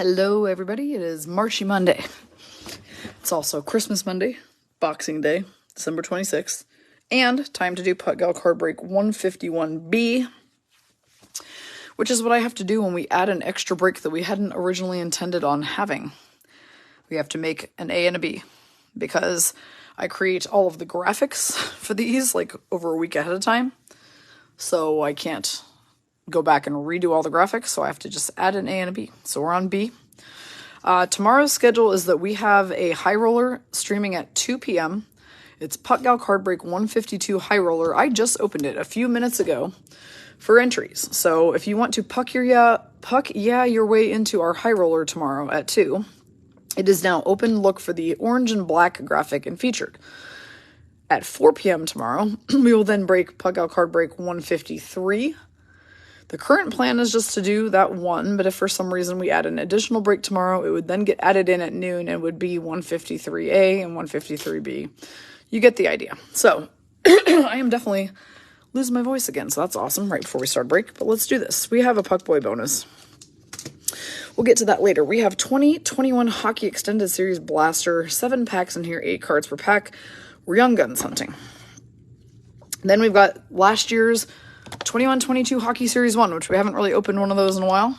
Hello, everybody. It is Marshy Monday. It's also Christmas Monday, Boxing Day, December 26th, and time to do Putt Gal Card Break 151B, which is what I have to do when we add an extra break that we hadn't originally intended on having. We have to make an A and a B, because I create all of the graphics for these like over a week ahead of time, so I can't go back and redo all the graphics, so I have to just add an A and a B. So we're on B. Tomorrow's schedule is that we have a high roller streaming at 2 p.m. It's Putt Gal Card Break 152 High Roller. I just opened it a few minutes ago for entries. So if you want to puck your way into our high roller tomorrow at 2, it is now open. Look for the orange and black graphic and featured. At 4 p.m. tomorrow, we will then break Putt Gal Card Break 153. The current plan is just to do that one, but if for some reason we add an additional break tomorrow, it would then get added in at noon and would be 153A and 153B. You get the idea. So, I am definitely losing my voice again, so that's awesome right before we start break, but let's do this. We have a Puck Boy bonus. We'll get to that later. We have 2021 Hockey Extended Series Blaster, 7 packs in here, 8 cards per pack. We're Young Guns hunting. Then we've got last year's 21-22 Hockey Series 1, which we haven't really opened one of those in a while.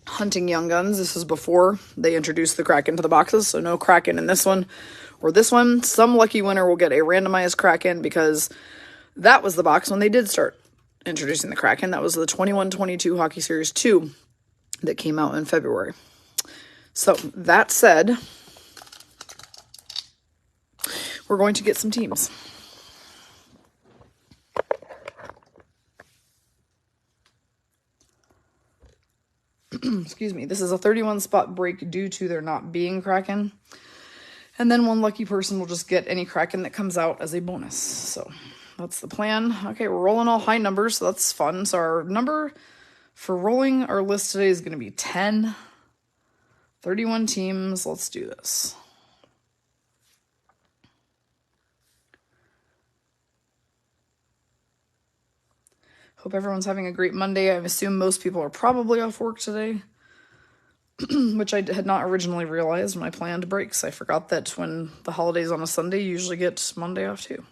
Hunting Young Guns. This is before they introduced the Kraken to the boxes, so no Kraken in this one or this one. Some lucky winner will get a randomized Kraken, because that was the box when they did start introducing the Kraken. That was the 21-22 Hockey Series 2 that came out in February. So, that said, we're going to get some teams. Excuse me. This is a 31 spot break due to there not being Kraken. And then one lucky person will just get any Kraken that comes out as a bonus. So that's the plan. Okay, we're rolling all high numbers, so that's fun. So our number for rolling our list today is going to be 10. 31 teams. Let's do this. Hope everyone's having a great Monday. I assume most people are probably off work today, which I had not originally realized when I planned breaks. I forgot that when the holiday's on a Sunday, you usually get Monday off too.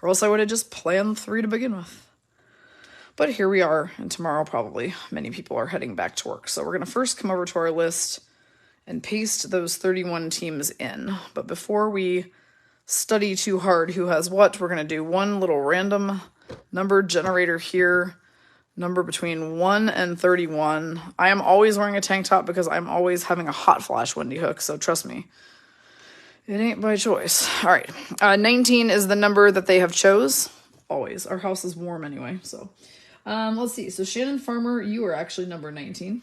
Or else I would have just planned 3 to begin with. But here we are, and tomorrow probably many people are heading back to work. So we're going to first come over to our list and paste those 31 teams in. But before we study too hard who has what, we're going to do one little random number generator here, number between 1 and 31. I am always wearing a tank top because I'm always having a hot flash Wendy hook, so trust me, it ain't by choice. All right, 19 is the number that they have chose. Always. Our house is warm anyway, so. Let's see. So Shannon Farmer, you are actually number 19.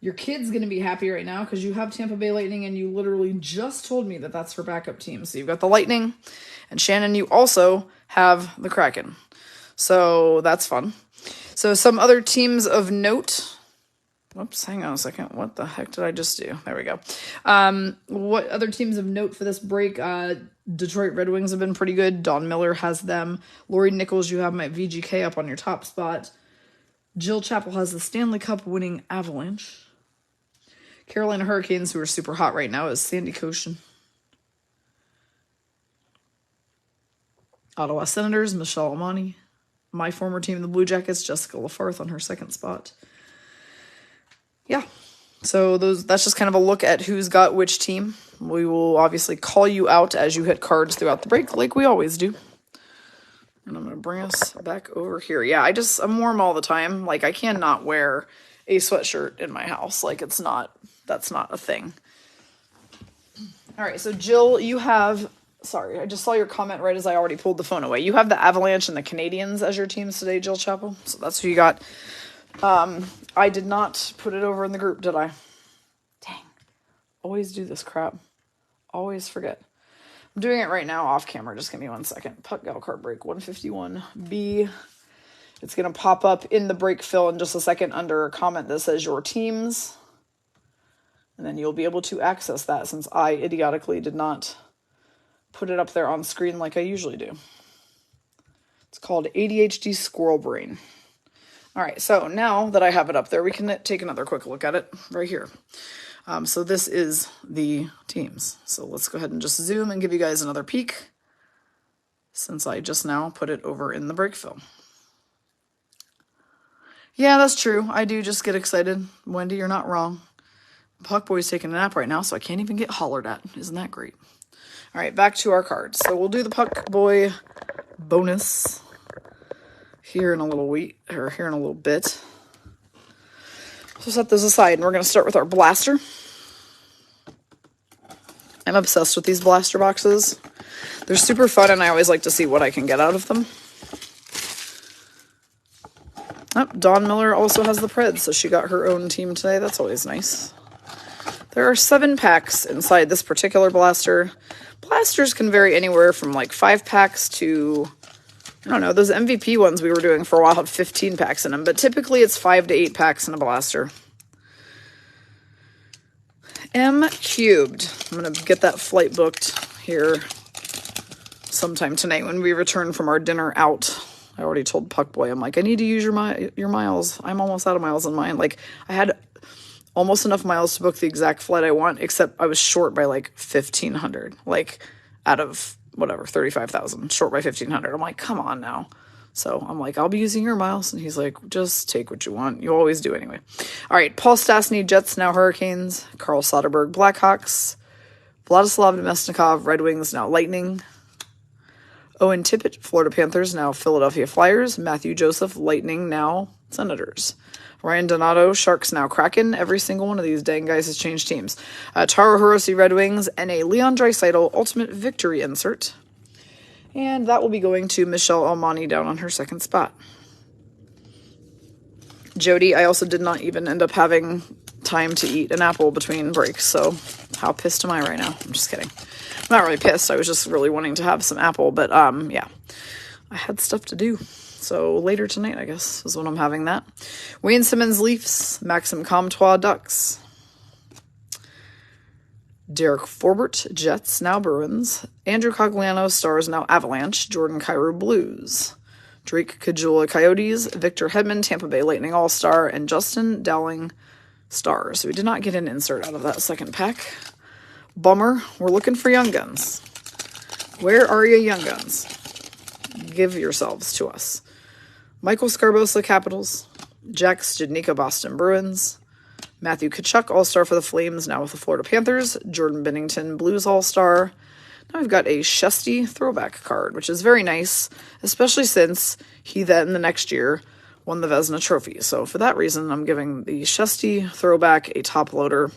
Your kid's going to be happy right now because you have Tampa Bay Lightning, and you literally just told me that that's her backup team. So you've got the Lightning, and Shannon, you also have the Kraken. So that's fun. So some other teams of note. Whoops, hang on a second. What the heck did I just do? There we go. What other teams of note for this break? Detroit Red Wings have been pretty good. Don Miller has them. Lori Nichols, you have them at VGK up on your top spot. Jill Chappell has the Stanley Cup winning Avalanche. Carolina Hurricanes, who are super hot right now, is Sandy Koshin. Ottawa Senators, Michelle Amani. My former team, the Blue Jackets, Jessica Lafarth on her second spot. Yeah, so that's just kind of a look at who's got which team. We will obviously call you out as you hit cards throughout the break, like we always do. And I'm going to bring us back over here. Yeah, I'm warm all the time. Like, I cannot wear a sweatshirt in my house. Like, that's not a thing. All right, so Jill, you have... Sorry, I just saw your comment right as I already pulled the phone away. You have the Avalanche and the Canadiens as your teams today, Jill Chappell. So that's who you got. I did not put it over in the group, did I? Dang. Always do this crap. Always forget. I'm doing it right now off camera. Just give me 1 second. Putt Gal Card Break 151B. It's going to pop up in the break fill in just a second under a comment that says your teams. And then you'll be able to access that, since I idiotically did not put it up there on screen like I usually do. It's called ADHD Squirrel Brain. All right, so now that I have it up there, we can take another quick look at it right here. So this is the teams. So let's go ahead and just zoom and give you guys another peek, since I just now put it over in the break film. Yeah, that's true. I do just get excited. Wendy, you're not wrong. Puck Boy's taking a nap right now, so I can't even get hollered at. Isn't that great? All right, back to our cards. So we'll do the Puck Boy bonus here in a little bit. So set those aside, and we're going to start with our blaster. I'm obsessed with these blaster boxes. They're super fun, and I always like to see what I can get out of them. Oh, Dawn Miller also has the Preds, so she got her own team today. That's always nice. There are 7 packs inside this particular blaster. Blasters can vary anywhere from like 5 packs to, I don't know, those MVP ones we were doing for a while had 15 packs in them, but typically it's 5 to 8 packs in a blaster. M Cubed. I'm going to get that flight booked here sometime tonight when we return from our dinner out. I already told Puck Boy, I'm like, I need to use your miles. I'm almost out of miles on mine. Like, I had almost enough miles to book the exact flight I want, except I was short by like 1,500. Like, out of whatever, 35,000, short by 1,500. I'm like, come on now. So I'm like, I'll be using your miles. And he's like, just take what you want. You always do anyway. All right, Paul Stastny, Jets, now Hurricanes. Carl Soderberg, Blackhawks. Vladislav Nemesnikov, Red Wings, now Lightning. Owen Tippett, Florida Panthers, now Philadelphia Flyers. Matthew Joseph, Lightning, now Senators. Ryan Donato, Sharks, now Kraken. Every single one of these dang guys has changed teams. Taro Hirose, Red Wings, and a Leon Draisaitl Ultimate Victory insert. And that will be going to Michelle Almani down on her second spot. Jody, I also did not even end up having time to eat an apple between breaks, so how pissed am I right now? I'm just kidding. I'm not really pissed. I was just really wanting to have some apple, but yeah, I had stuff to do. So later tonight, I guess, is when I'm having that. Wayne Simmons, Leafs. Maxim Comtois, Ducks. Derek Forbort, Jets, now Bruins. Andrew Cogliano, Stars, now Avalanche. Jordan Kyrou, Blues. Drake Caggiula, Coyotes. Victor Hedman, Tampa Bay Lightning All-Star. And Justin Dowling, Stars. So we did not get an insert out of that second pack. Bummer. We're looking for Young Guns. Where are you, Young Guns? Give yourselves to us. Michael Scarbosa, Capitals. Jack Studnicka, Boston Bruins. Matthew Tkachuk, All-Star for the Flames, now with the Florida Panthers. Jordan Binnington, Blues All-Star. Now we've got a Shesty throwback card, which is very nice, especially since he then, the next year, won the Vezina Trophy. So for that reason, I'm giving the Shesty throwback a top loader.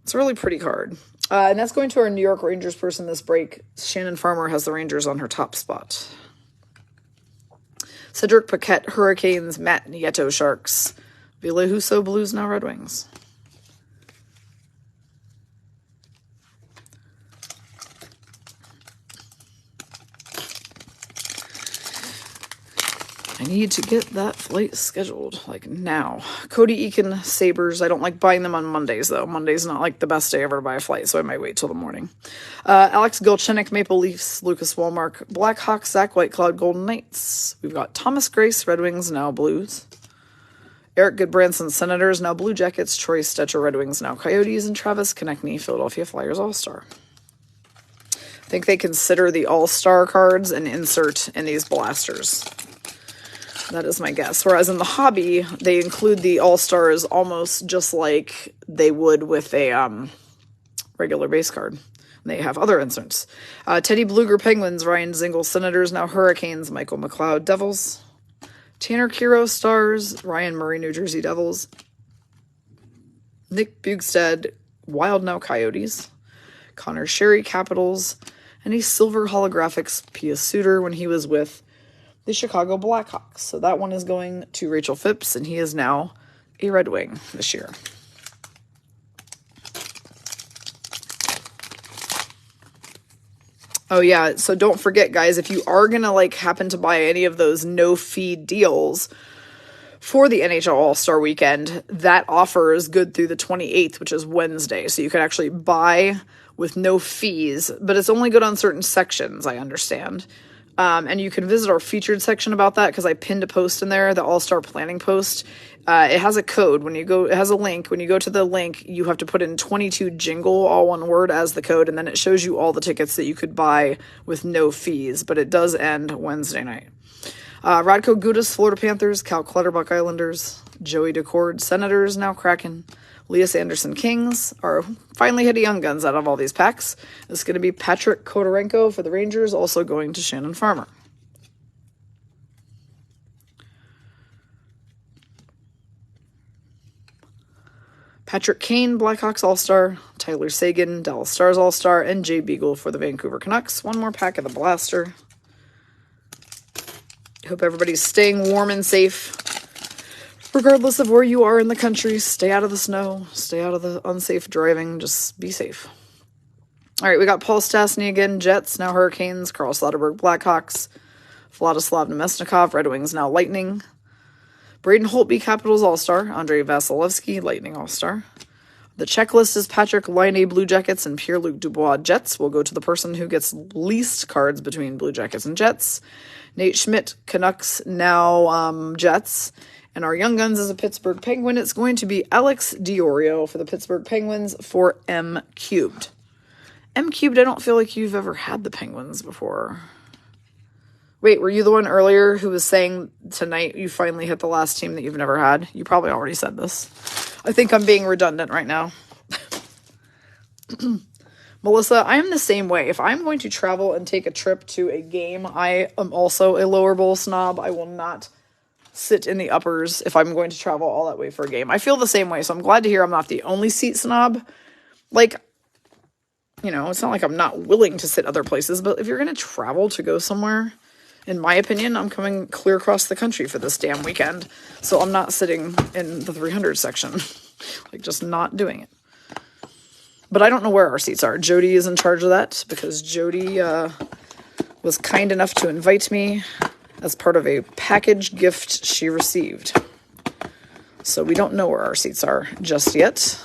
It's a really pretty card. And that's going to our New York Rangers person this break. Shannon Farmer has the Rangers on her top spot. Cedric Paquette, Hurricanes. Matt Nieto, Sharks. Ville Husso, Blues, now Red Wings. I need to get that flight scheduled, like now. Cody Eakin, Sabres. I don't like buying them on Mondays, though. Monday's not like the best day ever to buy a flight, so I might wait till the morning. Alex Golchenik, Maple Leafs. Lucas Wallmark, Blackhawks. Zach Whitecloud, Golden Knights. We've got Thomas Grace, Red Wings, now Blues. Eric Goodbranson, Senators, now Blue Jackets. Troy Stecher, Red Wings, now Coyotes. And Travis Konechny, Philadelphia Flyers All-Star. I think they consider the All-Star cards an insert in these blasters. That is my guess. Whereas in the hobby, they include the All-Stars almost just like they would with a regular base card. They have other inserts. Teddy Bluger, Penguins. Ryan Zingle, Senators, now Hurricanes. Michael McLeod, Devils. Tanner Kiro, Stars. Ryan Murray, New Jersey Devils. Nick Bugstad, Wild, now Coyotes. Connor Sherry, Capitals. And a silver holographics Pia Suter when he was with the Chicago Blackhawks. So that one is going to Rachel Phipps, and he is now a Red Wing this year. Oh yeah, so don't forget, guys, if you are going to like happen to buy any of those no-fee deals for the NHL All-Star Weekend, that offer is good through the 28th, which is Wednesday. So you can actually buy with no fees, but it's only good on certain sections, I understand. And you can visit our featured section about that because I pinned a post in there, the All-Star Planning post. It has a code. When you go, it has a link. When you go to the link, you have to put in 22 jingle, all one word, as the code, and then it shows you all the tickets that you could buy with no fees, but it does end Wednesday night. Radko Gudas, Florida Panthers, Cal Clutterbuck Islanders, Joey Decord, Senators, now Kraken, Elias Anderson Kings are finally hitting young guns out of all these packs. It's going to be Patrick Kodorenko for the Rangers, also going to Shannon Farmer. Patrick Kane, Blackhawks All-Star, Tyler Seguin, Dallas Stars All-Star, and Jay Beagle for the Vancouver Canucks. One more pack of the Blaster. Hope everybody's staying warm and safe. Regardless of where you are in the country, stay out of the snow, stay out of the unsafe driving, just be safe. All right, we got Paul Stastny again, Jets, now Hurricanes, Carl Slaughterberg, Blackhawks, Vladislav Nemesnikov, Red Wings, now Lightning, Braden Holtby, Capitals All-Star, Andrei Vasilevsky, Lightning All-Star. The checklist is Patrick Laine, Blue Jackets, and Pierre-Luc Dubois, Jets. We'll go to the person who gets least cards between Blue Jackets and Jets. Nate Schmidt, Canucks, now Jets. And our Young Guns is a Pittsburgh Penguin. It's going to be Alex Diorio for the Pittsburgh Penguins for M Cubed. M Cubed, I don't feel like you've ever had the Penguins before. Wait, were you the one earlier who was saying tonight you finally hit the last team that you've never had? You probably already said this. I think I'm being redundant right now. Melissa, I am the same way. If I'm going to travel and take a trip to a game, I am also a lower bowl snob. I will not sit in the uppers if I'm going to travel all that way for a game. I feel the same way, so I'm glad to hear I'm not the only seat snob. Like, you know, it's not like I'm not willing to sit other places, but if you're going to travel to go somewhere, in my opinion, I'm coming clear across the country for this damn weekend, so I'm not sitting in the 300 section. Like, just not doing it. But I don't know where our seats are. Jody is in charge of that, because Jody was kind enough to invite me as part of a package gift she received. So we don't know where our seats are just yet.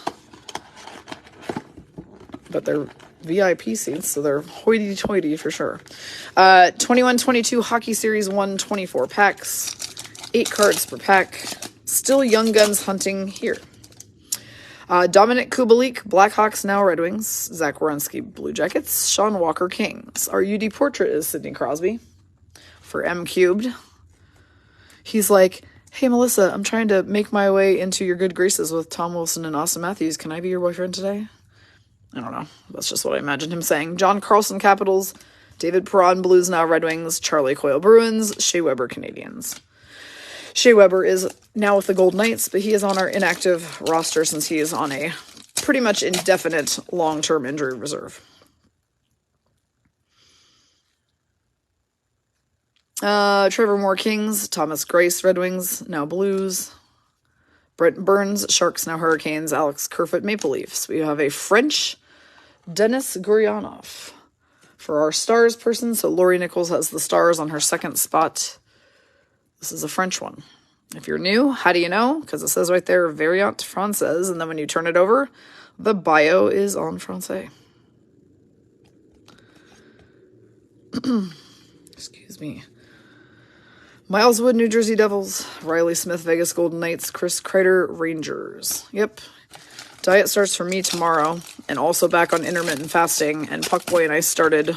But they're VIP seats, so they're hoity-toity for sure. 21-22 Hockey Series 1, 24 packs. 8 cards per pack. Still Young Guns hunting here. Dominic Kubalik, Blackhawks, now Red Wings. Zach Werenski, Blue Jackets. Sean Walker, Kings. Our UD portrait is Sidney Crosby for M Cubed. He's like, hey, Melissa, I'm trying to make my way into your good graces with Tom Wilson and Austin Matthews. Can I be your boyfriend today? I don't know. That's just what I imagined him saying. John Carlson, Capitals. David Perron, Blues, now Red Wings. Charlie Coyle, Bruins. Shea Weber, Canadians. Shea Weber is now with the Gold Knights, but he is on our inactive roster since he is on a pretty much indefinite long-term injury reserve. Trevor Moore, Kings. Thomas Grace, Red Wings, now Blues. Brent Burns, Sharks, now Hurricanes. Alex Kerfoot, Maple Leafs. We have a French Denis Gurianov for our Stars person. So Lori Nichols has the Stars on her second spot. This is a French one. If you're new, how do you know? Because it says right there, Variant Française, and then when you turn it over, the bio is en français. Excuse me. Miles Wood, New Jersey Devils. Riley Smith, Vegas Golden Knights. Chris Kreider, Rangers. Yep. Diet starts for me tomorrow, and also back on intermittent fasting, and Puckboy and I started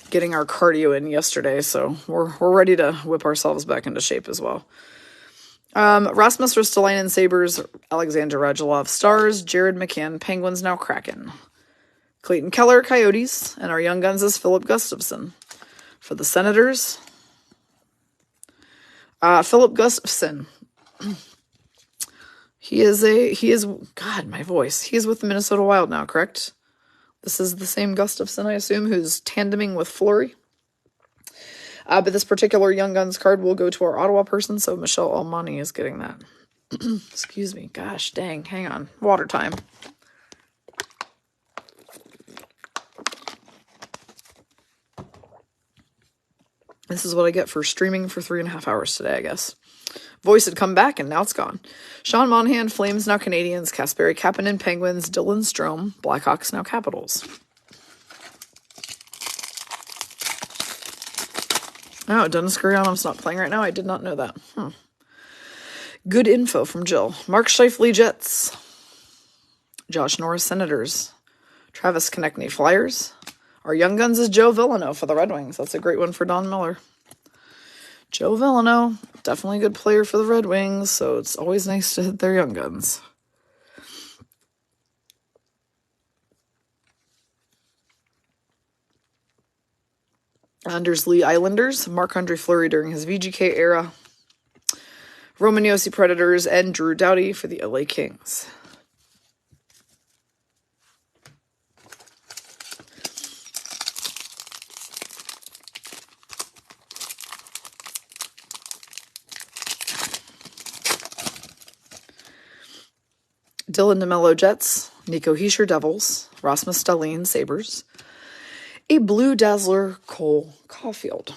getting our cardio in yesterday, so we're ready to whip ourselves back into shape as well. Rasmus Ristolainen, Sabres. Alexander Radulov, Stars. Jared McCann, Penguins, now Kraken. Clayton Keller, Coyotes. And our Young Guns is Philip Gustafson. For the Senators, Philip Gustafson. He is God, my voice. He is with the Minnesota Wild now, correct? This is the same Gustafson, I assume, who's tandeming with Fleury. But this particular Young Guns card will go to our Ottawa person, so Michelle Almani is getting that. Excuse me. Gosh, dang. Hang on. Water time. This is what I get for streaming for 3.5 hours today, I guess. Voice had come back, and now it's gone. Sean Monahan, Flames, now Canadians. Kasperi Kapanen, Penguins. Dylan Strome, Blackhawks, now Capitals. Oh, Dennis Gurianov's not playing right now. I did not know that. Good info from Jill. Mark Scheifele, Jets. Josh Norris, Senators. Travis Konechny, Flyers. Our young guns is Joe Villano for the Red Wings. That's a great one for Don Miller. Joe Villano, definitely a good player for the Red Wings, so it's always nice to hit their young guns. Anders Lee, Islanders. Marc-Andre Fleury during his VGK era. Roman Josi, Predators, and Drew Doughty for the LA Kings. Dylan DeMello, Jets. Nico Hischier, Devils. Rasmus Dahlin, Sabres. A Blue Dazzler, Cole Caulfield,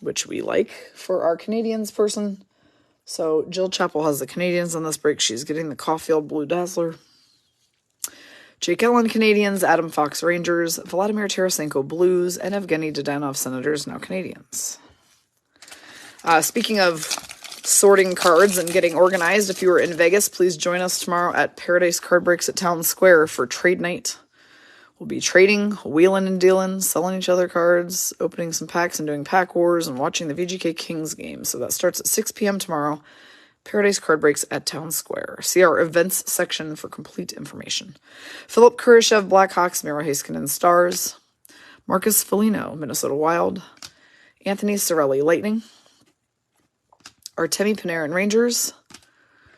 which we like for our Canadians person. So Jill Chappell has the Canadians on this break. She's getting the Caulfield Blue Dazzler. Jake Ellen, Canadians. Adam Fox, Rangers. Vladimir Tarasenko, Blues. And Evgeny Dadonov, Senators, now Canadians. Speaking of sorting cards and getting organized, if you were in Vegas, please join us tomorrow at Paradise Card Breaks at Town Square for trade night. We'll be trading, wheeling and dealing, selling each other cards, opening some packs and doing pack wars, and watching the VGK Kings game. So that starts at 6 p.m. tomorrow. Paradise Card Breaks at Town Square. See our events section for complete information. Philip Kurashev, Blackhawks. Miro Heiskanen, Stars. Marcus Foligno, Minnesota Wild. Anthony Cirelli, Lightning. Artemi Panarin, Rangers.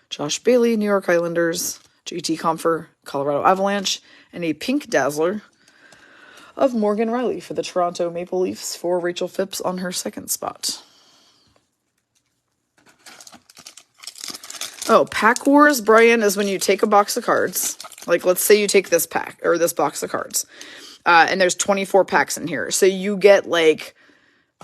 Josh Bailey, New York Islanders. JT Compher, Colorado Avalanche. And a pink dazzler of Morgan Riley for the Toronto Maple Leafs for Rachel Phipps on her second spot. Oh, Pack Wars, Brian, is when you take a box of cards. Like, let's say you take this pack, or this box of cards. And there's 24 packs in here. So you get, like,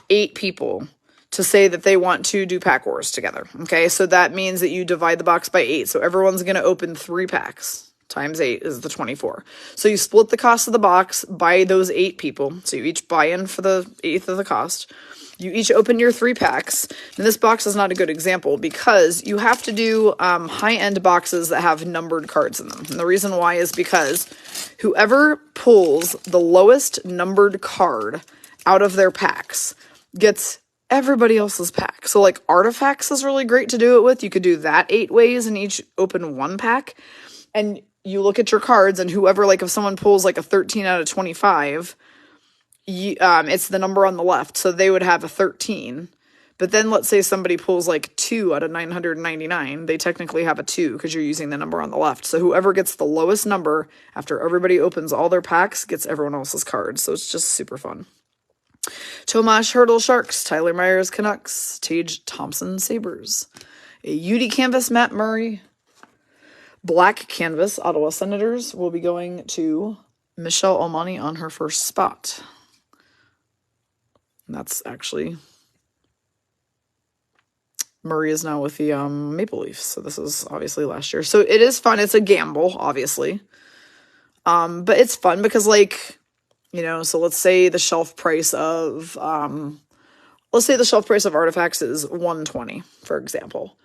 8 people to say that they want to do Pack Wars together. Okay, so that means that you divide the box by 8. So everyone's going to open 3 packs. Times 8 is the 24. So you split the cost of the box by those 8 people. So you each buy in for the 1/8 of the cost. You each open your 3 packs. And this box is not a good example because you have to do high-end boxes that have numbered cards in them. And the reason why is because whoever pulls the lowest numbered card out of their packs gets everybody else's pack. So like Artifacts is really great to do it with. You could do that 8 ways and each open 1 pack. And you look at your cards, and whoever, like, if someone pulls, like, a 13 out of 25, it's the number on the left, so they would have a 13. But then let's say somebody pulls, like, 2 out of 999, they technically have a 2 because you're using the number on the left. So whoever gets the lowest number after everybody opens all their packs gets everyone else's cards, so it's just super fun. Tomas Hertl, Sharks. Tyler Myers, Canucks. Tage Thompson, Sabres. A UD Canvas, Matt Murray. Black Canvas, Ottawa Senators, will be going to Michelle Almani on her first spot. And that's actually... Murray is now with the Maple Leafs, so this is obviously last year. So it is fun. It's a gamble, obviously. But it's fun because, like, you know, so let's say the shelf price of... let's say the shelf price of Artifacts is $120, for example.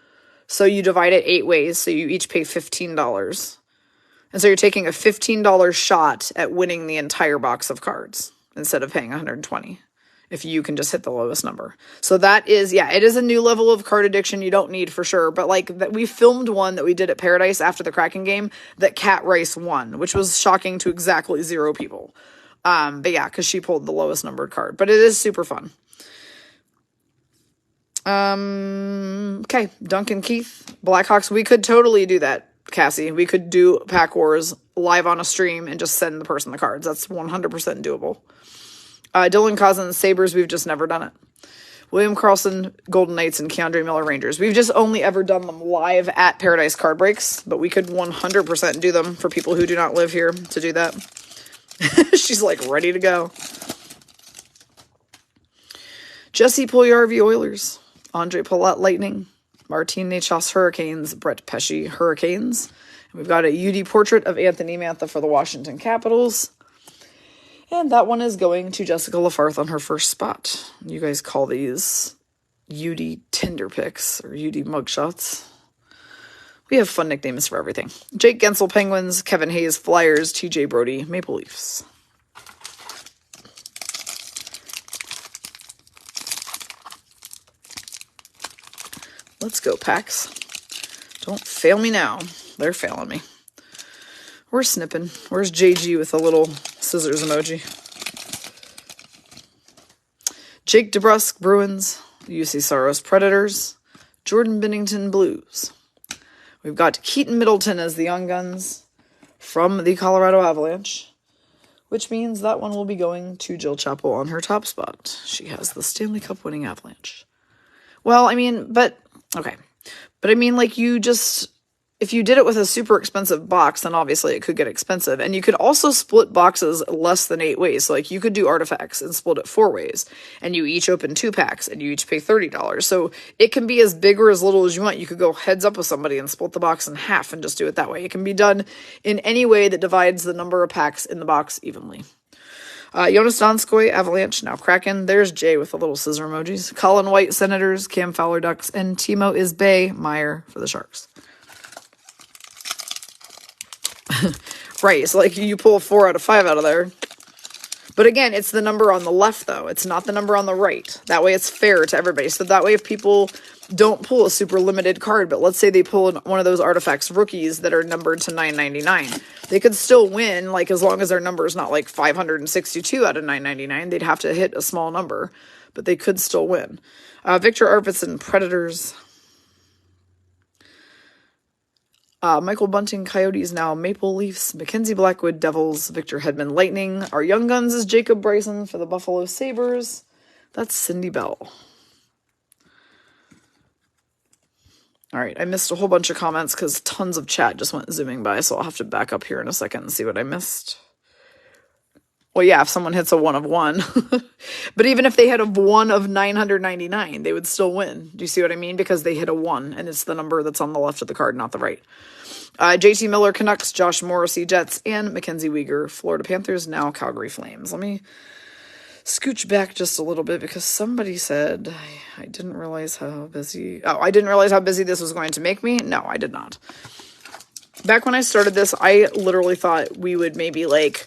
So you divide it 8 ways, so you each pay $15. And so you're taking a $15 shot at winning the entire box of cards instead of paying $120 if you can just hit the lowest number. So that is, yeah, it is a new level of card addiction you don't need for sure. But like we filmed one that we did at Paradise after the Kraken game that Kat Rice won, which was shocking to exactly 0 people. But yeah, because she pulled the lowest numbered card. But it is super fun. Okay, Duncan Keith, Blackhawks. We could totally do that, Cassie. We could do Pack Wars live on a stream and just send the person the cards. That's 100% doable. Dylan Cousins, Sabres. We've just never done it. William Karlsson, Golden Knights, and Keandre Miller, Rangers. We've just only ever done them live at Paradise Card Breaks, but we could 100% do them for people who do not live here to do that. She's like ready to go. Jesse Puljujarvi, Oilers. Andre Palat, Lightning. Martin Necas, Hurricanes. Brett Pesce, Hurricanes. And we've got a UD portrait of Anthony Mantha for the Washington Capitals. And that one is going to Jessica LaFarth on her first spot. You guys call these UD Tinder pics or UD mugshots. We have fun nicknames for everything. Jake Gensel Penguins, Kevin Hayes Flyers, TJ Brody Maple Leafs. Let's go, Packs. Don't fail me now. They're failing me. We're snipping. Where's JG with a little scissors emoji? Jake DeBrusk Bruins, UC Saros Predators, Jordan Binnington Blues. We've got Keaton Middleton as the Young Guns from the Colorado Avalanche, which means that one will be going to Jill Chappell on her top spot. She has the Stanley Cup winning Avalanche. Well, I mean, okay. But I mean, like, if you did it with a super expensive box, then obviously it could get expensive. And you could also split boxes less than 8 ways. So, like, you could do artifacts and split it 4 ways. And you each open 2 packs and you each pay $30. So it can be as big or as little as you want. You could go heads up with somebody and split the box in half and just do it that way. It can be done in any way that divides the number of packs in the box evenly. Jonas Donskoy, Avalanche, now Kraken. There's Jay with the little scissor emojis. Colin White, Senators. Cam Fowler, Ducks. And Timo Isbay Meyer for the Sharks. Right, so like you pull 4 out of 5 out of there. But again, it's the number on the left, though. It's not the number on the right. That way it's fair to everybody. So that way if people don't pull a super limited card, but let's say they pull one of those artifacts rookies that are numbered to 999, they could still win, like, as long as their number is not like 562 out of 999. They'd have to hit a small number, but they could still win. Victor Arvidsson, Predators. Michael Bunting, Coyotes, now Maple Leafs. Mackenzie Blackwood, Devils. Victor Hedman, Lightning. Our Young Guns is Jacob Bryson for the Buffalo Sabres. That's Cindy Bell. All right, I missed a whole bunch of comments because tons of chat just went zooming by, so I'll have to back up here in a second and see what I missed. Well, yeah, if someone hits a 1 of 1. But even if they hit a 1 of 999, they would still win. Do you see what I mean? Because they hit a 1, and it's the number that's on the left of the card, not the right. JT Miller, Canucks, Josh Morrissey, Jets, and Mackenzie Weegar, Florida Panthers, now Calgary Flames. Let me scooch back just a little bit because somebody said, I didn't realize how busy... Oh, I didn't realize how busy this was going to make me? No, I did not. Back when I started this, I literally thought we would maybe, like,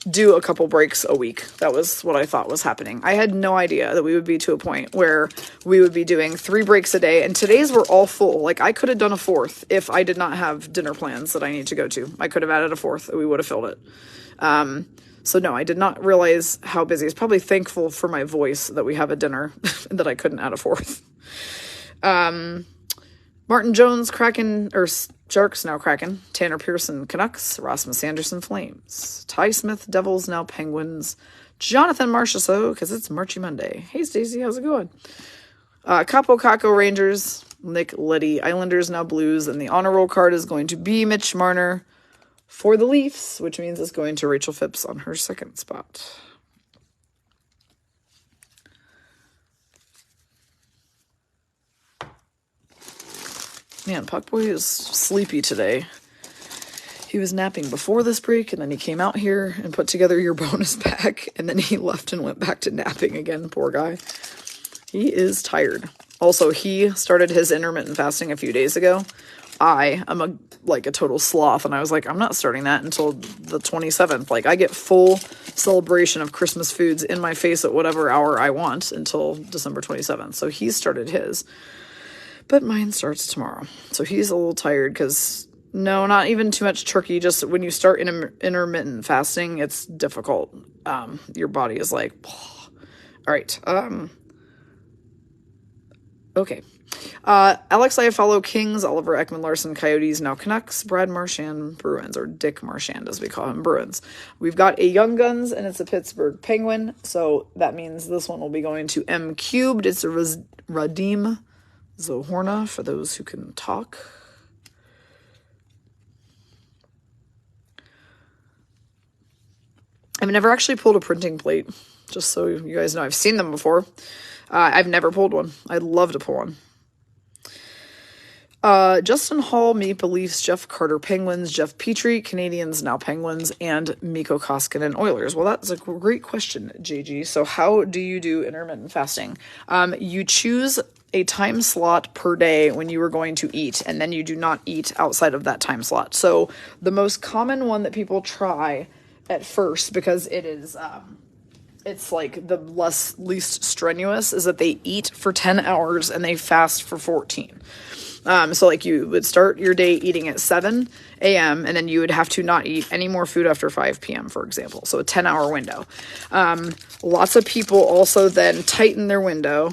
do a couple breaks a week. That was what I thought was happening. I had no idea that we would be to a point where we would be doing 3 breaks a day, and today's were all full. Like, I could have done a 4th if I did not have dinner plans that I need to go to. I could have added a 4th, and we would have filled it. So no, I did not realize how busy. I was probably thankful for my voice that we have a dinner and that I couldn't add a 4th. Martin Jones, Kraken, or Sharks, now Kraken. Tanner Pearson, Canucks. Rasmus Anderson, Flames. Ty Smith, Devils, now Penguins. Jonathan Marchessault, because it's Marchy Monday. Hey, Stacey, how's it going? Capo Caco, Rangers. Nick Leddy, Islanders, now Blues. And the honor roll card is going to be Mitch Marner for the Leafs, which means it's going to Rachel Phipps on her 2nd spot. Man, Puckboy is sleepy today. He was napping before this break, and then he came out here and put together your bonus pack, and then he left and went back to napping again, poor guy. He is tired. Also, he started his intermittent fasting a few days ago. I am a total sloth, and I was like, I'm not starting that until the 27th. Like, I get full celebration of Christmas foods in my face at whatever hour I want until December 27th. So he started his. But mine starts tomorrow. So he's a little tired because, no, not even too much turkey. Just when you start intermittent fasting, it's difficult. Your body is like, all right. Okay. Alex Iafallo, Kings. Oliver Ekman-Larsson, Coyotes, now Canucks. Brad Marchand, Bruins, or Dick Marchand as we call him, Bruins. We've got a Young Guns, and it's a Pittsburgh Penguin. So that means this one will be going to M Cubed. It's a Radim Zohorna, for those who can talk. I've never actually pulled a printing plate, just so you guys know. I've seen them before. I've never pulled one. I'd love to pull one. Justin Hall, Maple Leafs, Jeff Carter, Penguins, Jeff Petrie, Canadians, now Penguins, and Mikko Koskinen, Oilers. Well, that's a great question, JG. So how do you do intermittent fasting? You choose a time slot per day when you are going to eat, and then you do not eat outside of that time slot. So the most common one that people try at first, because it is it's like the least strenuous, is that they eat for 10 hours and they fast for 14. So like you would start your day eating at 7 a.m. and then you would have to not eat any more food after 5 p.m., for example. So a 10-hour window. Lots of people also then tighten their window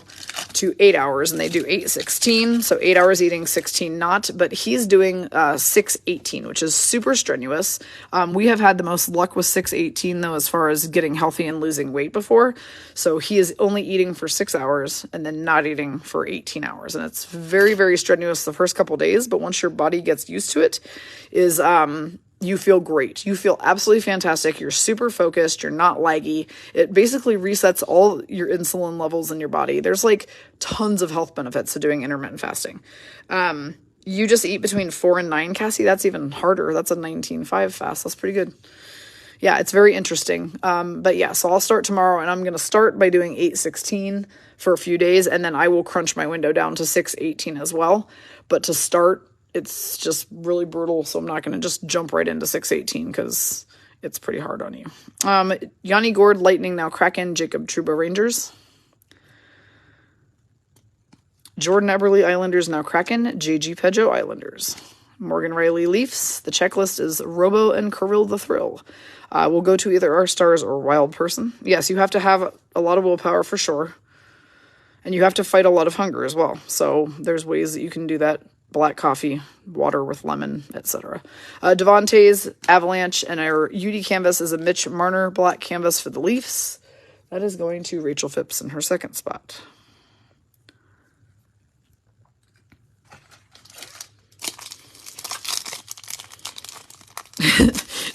to 8 hours and they do 8-16. So 8 hours eating, 16 not. But he's doing 6-18, which is super strenuous. We have had the most luck with 6-18 though, as far as getting healthy and losing weight before. So he is only eating for 6 hours and then not eating for 18 hours. And it's very, very strenuous the first couple days, but once your body gets used to it, you feel great. You feel absolutely fantastic. You're super focused. You're not laggy. It basically resets all your insulin levels in your body. There's like tons of health benefits to doing intermittent fasting. You just eat between 4 and 9, Cassie. That's even harder. That's a 19-5 fast. That's pretty good. Yeah, it's very interesting. But yeah, so I'll start tomorrow and I'm going to start by doing 8-16 for a few days. And then I will crunch my window down to 6-18 as well. But to start, it's just really brutal. So I'm not going to just jump right into 6-18 because it's pretty hard on you. Yanni Gourde, Lightning, now Kraken. Jacob Trouba, Rangers. Jordan Eberle, Islanders, now Kraken. JG Pedjo, Islanders. Morgan Riley, Leafs. The checklist is Robo and Kirill the Thrill. We'll go to either our stars or wild person. Yes, you have to have a lot of willpower for sure. And you have to fight a lot of hunger as well. So there's ways that you can do that. Black coffee, water with lemon, etc. Devontae's Avalanche, and our UD canvas is a Mitch Marner black canvas for the Leafs. That is going to Rachel Phipps in her second spot.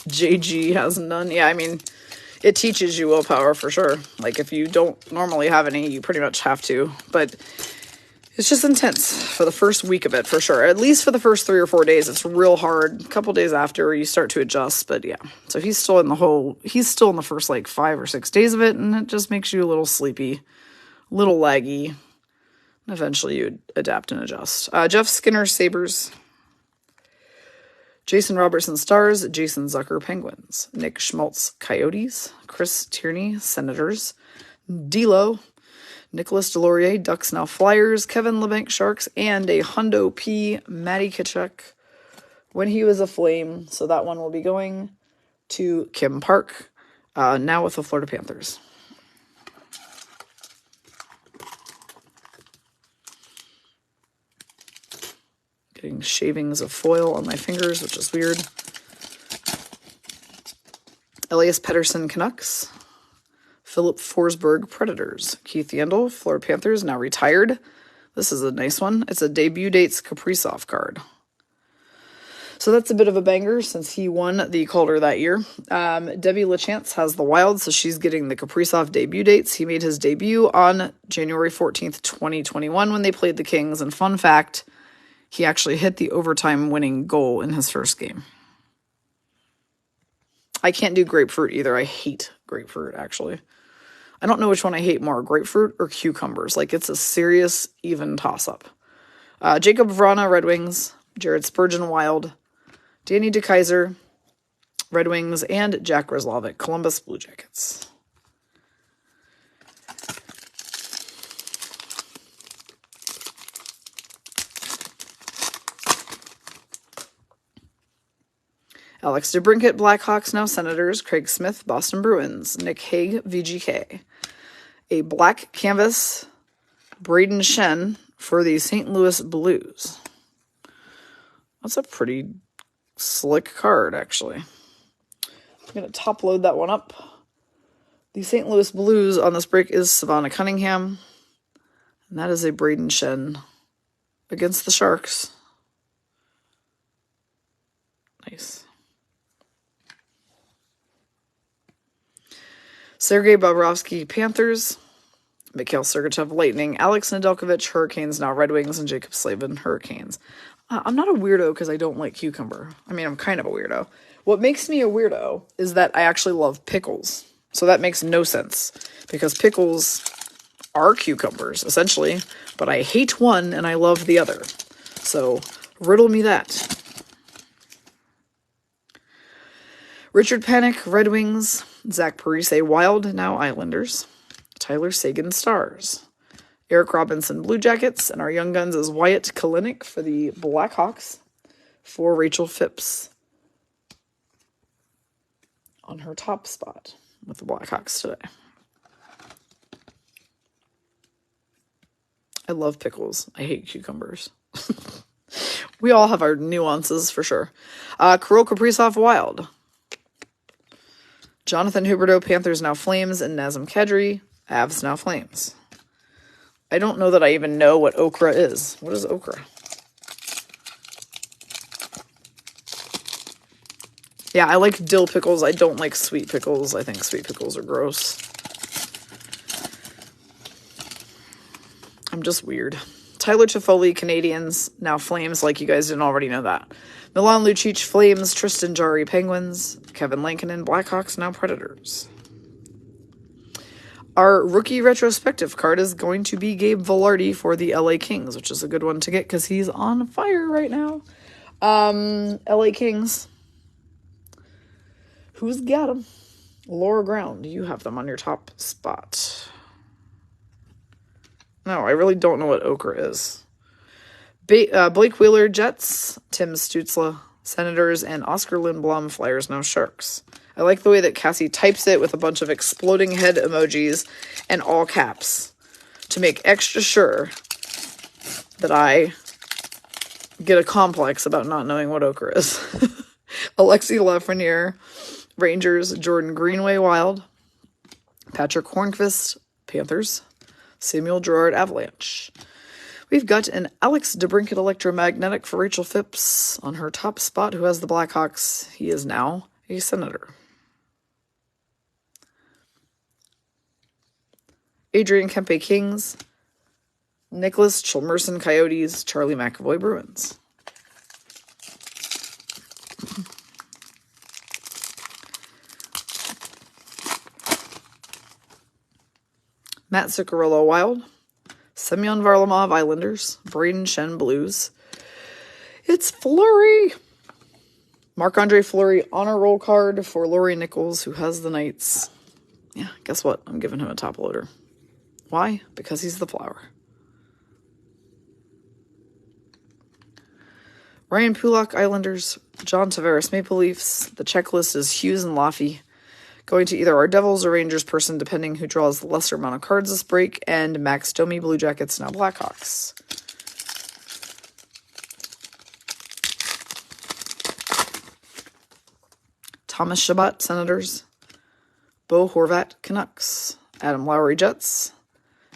JG has none. Yeah, I mean, it teaches you willpower for sure. Like if you don't normally have any, you pretty much have to. But it's just intense for the first week of it, for sure. At least for the first 3 or 4 days, it's real hard. A couple days after, you start to adjust, but yeah. So he's still in the first like 5 or 6 days of it, and it just makes you a little sleepy, a little laggy. And eventually you adapt and adjust. Jeff Skinner, Sabres. Jason Robertson, Stars. Jason Zucker, Penguins. Nick Schmaltz, Coyotes. Chris Tierney, Senators. D'Lo, Nicholas Delorier, Ducks, now Flyers. Kevin LeBanc, Sharks. And a Hundo P, Matty Tkachuk, when he was a Flame. So that one will be going to Kim Park, now with the Florida Panthers. Getting shavings of foil on my fingers, which is weird. Elias Pettersson, Canucks. Philip Forsberg, Predators. Keith Yandel, Florida Panthers, now retired. This is a nice one. It's a debut dates Kaprizov card. So that's a bit of a banger since he won the Calder that year. Debbie LaChance has the Wild, so she's getting the Kaprizov debut dates. He made his debut on January 14th, 2021 when they played the Kings. And fun fact, he actually hit the overtime winning goal in his first game. I can't do grapefruit either. I hate grapefruit, actually. I don't know which one I hate more, grapefruit or cucumbers. Like, it's a serious, even toss-up. Jacob Vrana, Red Wings. Jared Spurgeon, Wild. Danny DeKaiser, Red Wings. And Jack Roslovic, Columbus Blue Jackets. Alex DeBrincat, Blackhawks, now Senators. Craig Smith, Boston Bruins. Nick Hague, VGK. A black canvas, Braden Shen for the St. Louis Blues. That's a pretty slick card, actually. I'm going to top load that one up. The St. Louis Blues on this break is Savannah Cunningham. And that is a Braden Shen against the Sharks. Nice. Sergei Bobrovsky, Panthers. Mikhail Sergachev, Lightning. Alex Nedeljkovic, Hurricanes, now Red Wings. And Jacob Slavin, Hurricanes. I'm not a weirdo because I don't like cucumber. I mean, I'm kind of a weirdo. What makes me a weirdo is that I actually love pickles. So that makes no sense because pickles are cucumbers, essentially, but I hate one and I love the other. So riddle me that. Richard Panik, Red Wings. Zach Parise, Wild, now Islanders. Tyler Seguin, Stars. Eric Robinson, Blue Jackets. And our Young Guns is Wyatt Kalinick for the Blackhawks. For Rachel Phipps on her top spot with the Blackhawks today. I love pickles. I hate cucumbers. We all have our nuances for sure. Kirill Kaprizov, Wild. Jonathan Huberdeau, Panthers, now Flames. And Nazem Kadri, Avs, now Flames. I don't know that I even know what okra is. What is okra? Yeah, I like dill pickles. I don't like sweet pickles. I think sweet pickles are gross. I'm just weird. Tyler Toffoli, Canadians, now Flames, like you guys didn't already know that. Milan Lucic, Flames. Tristan Jarry, Penguins. Kevin Lankinen, Blackhawks, now Predators. Our rookie retrospective card is going to be Gabe Vilardi for the LA Kings, which is a good one to get because he's on fire right now. LA Kings. Who's got them? Laura Ground, you have them on your top spot. No, I really don't know what okra is. Blake Wheeler, Jets. Tim Stützle, Senators. And Oscar Lindblom, Flyers, now Sharks. I like the way that Cassie types it with a bunch of exploding head emojis and all caps to make extra sure that I get a complex about not knowing what okra is. Alexi Lafreniere, Rangers. Jordan Greenway, Wild. Patrick Hornqvist, Panthers. Samuel Girard, Avalanche. We've got an Alex DeBrincat Electromagnetic for Rachel Phipps on her top spot, who has the Blackhawks. He is now a Senator. Adrian Kempe, Kings. Nicholas Chalmerson, Coyotes. Charlie McAvoy, Bruins. Matt Zuccarello, Wild. Semyon Varlamov, Islanders. Braden Shen, Blues. It's Fleury. Marc-Andre Fleury honor roll card for Laurie Nichols, who has the Knights. Yeah, guess what? I'm giving him a top loader. Why? Because he's the flower. Ryan Pulock, Islanders. John Tavares, Maple Leafs. The checklist is Hughes and Laffy. Going to either our Devils or Rangers person, depending who draws the lesser amount of cards this break. And Max Domi, Blue Jackets, now Blackhawks. Thomas Chabot, Senators. Bo Horvat, Canucks. Adam Lowry, Jets.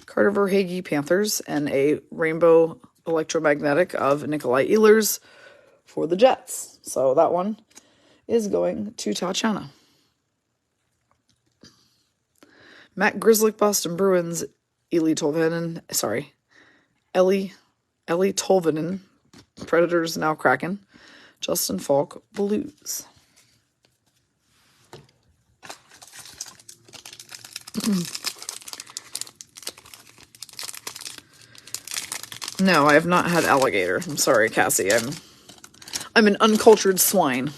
Carter Verhaeghe, Panthers. And a rainbow electromagnetic of Nikolai Ehlers for the Jets. So that one is going to Tatiana. Matt Grzelcyk, Boston Bruins. Eli Tolvanen, Predators, now Kraken. Justin Falk, Blues. No, I have not had alligator. I'm sorry, Cassie. I'm an uncultured swine.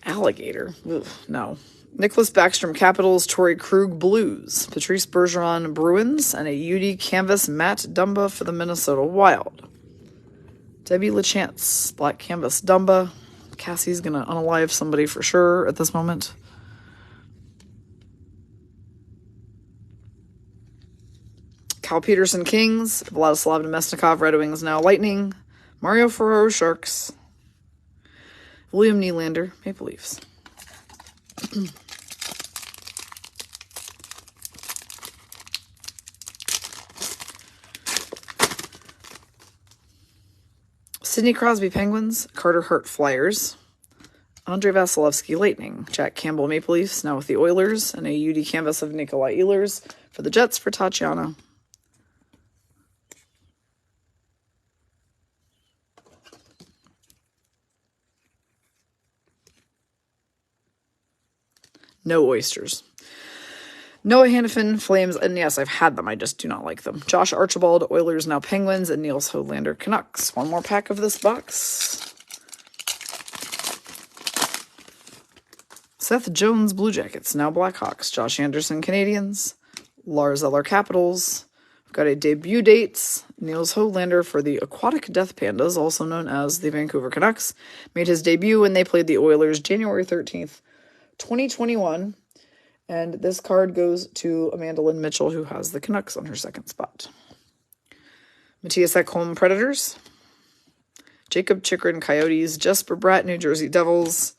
Alligator. Ugh, no. Nicholas Backstrom, Capitals. Torrey Krug, Blues. Patrice Bergeron, Bruins. And a UD canvas, Matt Dumba for the Minnesota Wild. Debbie LeChance, black canvas, Dumba. Cassie's going to unalive somebody for sure at this moment. Cal Peterson, Kings. Vladislav Nemesnikov, Red Wings, now Lightning. Mario Ferraro, Sharks. William Nylander, Maple Leafs. Sidney Crosby, Penguins. Carter Hart, Flyers. Andrei Vasilevsky, Lightning. Jack Campbell, Maple Leafs, now with the Oilers. And a UD canvas of Nikolai Ehlers for the Jets for Tatiana. No oysters. Noah Hannafin, Flames, and yes, I've had them. I just do not like them. Josh Archibald, Oilers, now Penguins, and Niels Höglander, Canucks. One more pack of this box. Seth Jones, Blue Jackets, now Blackhawks. Josh Anderson, Canadiens. Lars Eller, Capitals. We've got a debut dates. Niels Höglander for the Aquatic Death Pandas, also known as the Vancouver Canucks. Made his debut when they played the Oilers January 13th, 2021. And this card goes to Amanda Lynn Mitchell, who has the Canucks on her second spot. Matthias Ekholm, Predators. Jacob Chychrun, Coyotes. Jesper Bratt, New Jersey Devils.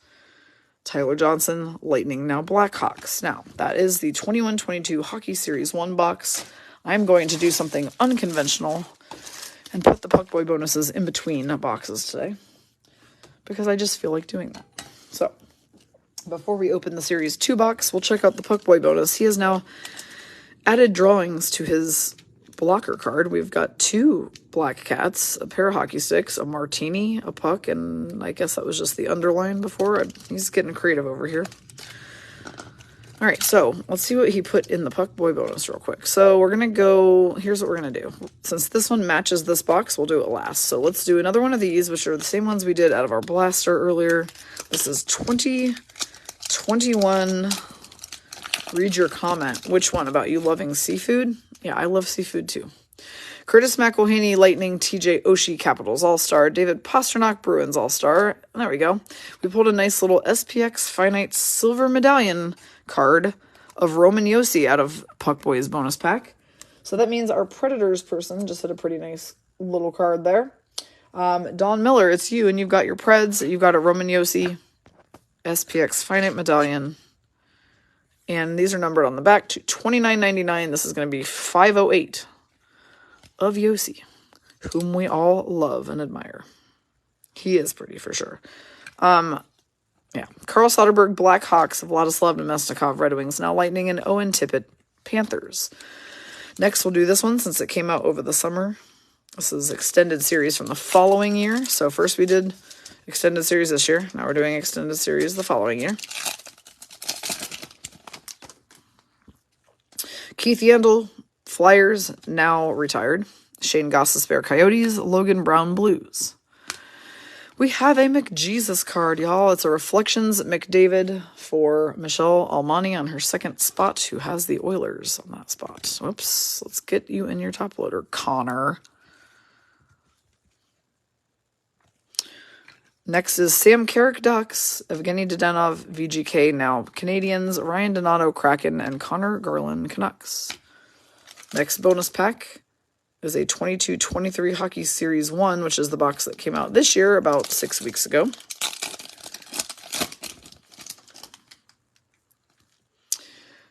Tyler Johnson, Lightning, now Blackhawks. Now, that is the 21-22 Hockey Series 1 box. I'm going to do something unconventional and put the Puckboy bonuses in between boxes today, because I just feel like doing that. So, before we open the Series 2 box, we'll check out the Puckboy bonus. He has now added drawings to his blocker card. We've got 2 Black Cats, a pair of hockey sticks, a martini, a puck, and I guess that was just the underline before. He's getting creative over here. All right, so let's see what he put in the Puckboy bonus real quick. So we're going to go, here's what we're going to do. Since this one matches this box, we'll do it last. So let's do another one of these, which are the same ones we did out of our blaster earlier. This is 2021. Read your comment. Which one? About you loving seafood? Yeah, I love seafood too. Curtis McElhaney, Lightning. TJ Oshie, Capitals All-Star. David Pastrnak, Bruins All-Star. There we go. We pulled a nice little SPX Finite Silver Medallion card of Roman Josi out of Puckboy's bonus pack. So that means our Predators person just had a pretty nice little card there. Don Miller, it's you, and you've got your Preds. You've got a Roman Josi SPX Finite Medallion. And these are numbered on the back to $29.99. This is going to be 508 of Josi, whom we all love and admire. He is pretty for sure. Yeah. Carl Soderberg, Blackhawks, Vladislav Nemesnikov, Red Wings, now Lightning, and Owen Tippett, Panthers. Next, we'll do this one since it came out over the summer. This is extended series from the following year. So first we did extended series this year. Now we're doing extended series the following year. Keith Yandel, Flyers, now retired. Shane Gostisbehere, Coyotes. Logan Brown, Blues. We have a McJesus card, y'all. It's a Reflections McDavid for Michelle Almani on her second spot, who has the Oilers on that spot. Whoops. Let's get you in your top loader, Connor. Next is Sam Carrick, Ducks. Evgeny Dadonov, VGK, now Canadians. Ryan Donato, Kraken. And Connor Garland, Canucks. Next bonus pack is a 22-23 Hockey Series 1, which is the box that came out this year, about 6 weeks ago.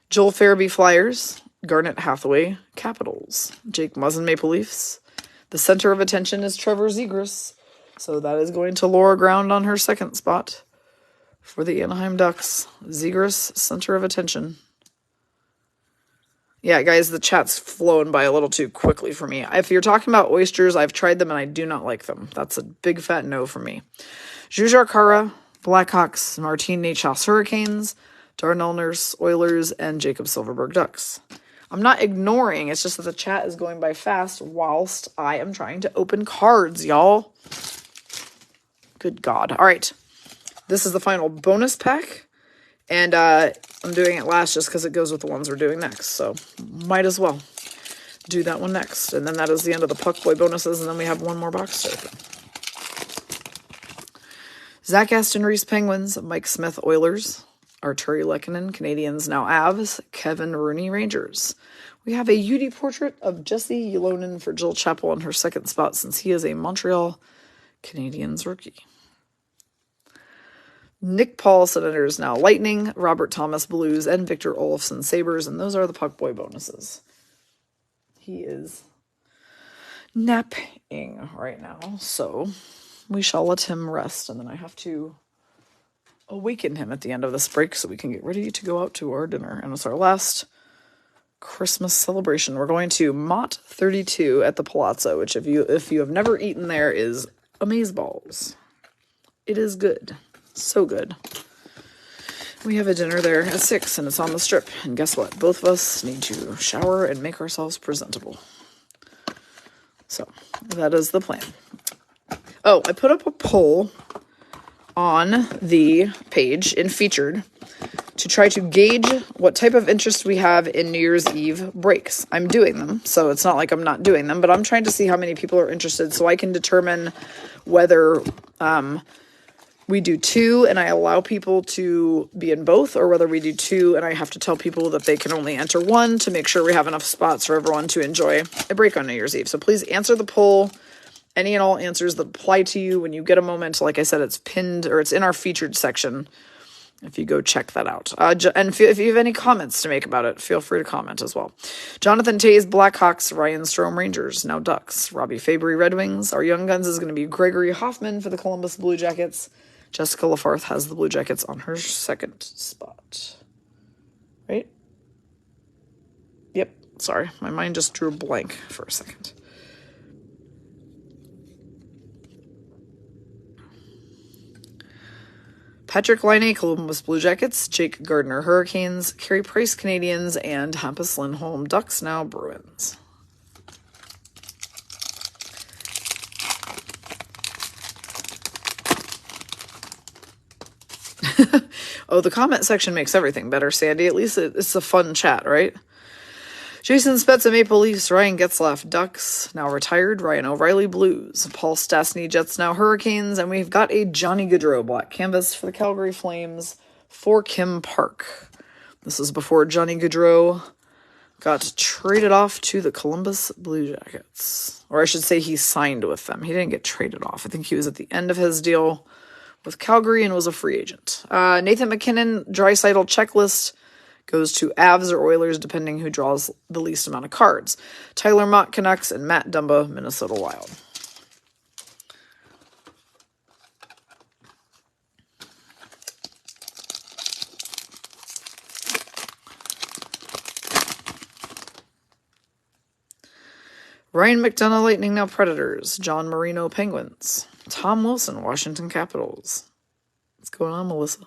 Joel Farabee, Flyers. Garnet Hathaway, Capitals. Jake Muzzin, Maple Leafs. The center of attention is Trevor Zegras. So that is going to Laura Ground on her second spot for the Anaheim Ducks. Zegras, center of attention. Yeah, guys, the chat's flowing by a little too quickly for me. If you're talking about oysters, I've tried them and I do not like them. That's a big fat no for me. Jujhar Khaira, Blackhawks. Martin Necas, Hurricanes. Darnell Nurse, Oilers. And Jacob Silfverberg, Ducks. I'm not ignoring. It's just that the chat is going by fast whilst I am trying to open cards, y'all. Good God. All right. This is the final bonus pack. And I'm doing it last just because it goes with the ones we're doing next. So might as well do that one next. And then that is the end of the Puckboy bonuses. And then we have one more box to open. Zach Aston Reese, Penguins. Mike Smith, Oilers. Arturi Lehkonen, Canadians, now Avs. Kevin Rooney, Rangers. We have a UD portrait of Jesse Ylonen for Jill Chappell on her second spot, since he is a Montreal Canadiens rookie. Nick Paul, Senators, now Lightning. Robert Thomas, Blues. And Victor Olofsson, Sabres. And those are the Puckboy bonuses. He is napping right now, so we shall let him rest. And then I have to awaken him at the end of this break so we can get ready to go out to our dinner. And it's our last Christmas celebration. We're going to Mott 32 at the Palazzo, which if you have never eaten there, is amazeballs. It is good. So good. We have a dinner there at 6, and it's on the Strip. And guess what? Both of us need to shower and make ourselves presentable. So, that is the plan. Oh, I put up a poll on the page in Featured to try to gauge what type of interest we have in New Year's Eve breaks. I'm doing them, so it's not like I'm not doing them, but I'm trying to see how many people are interested so I can determine whether we do 2 and I allow people to be in both, or whether we do 2 and I have to tell people that they can only enter 1 to make sure we have enough spots for everyone to enjoy a break on New Year's Eve. So please answer the poll. Any and all answers that apply to you when you get a moment. Like I said, it's pinned, or it's in our Featured section. If you go check that out. And if you have any comments to make about it, feel free to comment as well. Jonathan Tays, Blackhawks. Ryan Strome, Rangers. Now Ducks. Robbie Fabry, Red Wings. Our Young Guns is going to be Gregory Hoffman for the Columbus Blue Jackets. Jessica Lafarth has the Blue Jackets on her second spot. Right? Yep. Sorry. My mind just drew a blank for a second. Patrick Laine, Columbus Blue Jackets. Jake Gardner, Hurricanes. Carey Price, Canadians. And Hampus Lindholm, Ducks, now Bruins. Oh, the comment section makes everything better, Sandy. At least it's a fun chat, right? Jason Spezza, Maple Leafs. Ryan Getzlaf, Ducks, now retired. Ryan O'Reilly, Blues. Paul Stastny, Jets, now Hurricanes. And we've got a Johnny Gaudreau black canvas for the Calgary Flames for Kim Park. This is before Johnny Gaudreau got traded off to the Columbus Blue Jackets. Or I should say he signed with them. He didn't get traded off. I think he was at the end of his deal with Calgary and was a free agent. Nathan McKinnon, Draisaitl checklist goes to Avs or Oilers, depending who draws the least amount of cards. Tyler Mott, Canucks, and Matt Dumba, Minnesota Wild. Ryan McDonough, Lightning, now Predators. John Marino, Penguins. Tom Wilson, Washington Capitals. What's going on, Melissa?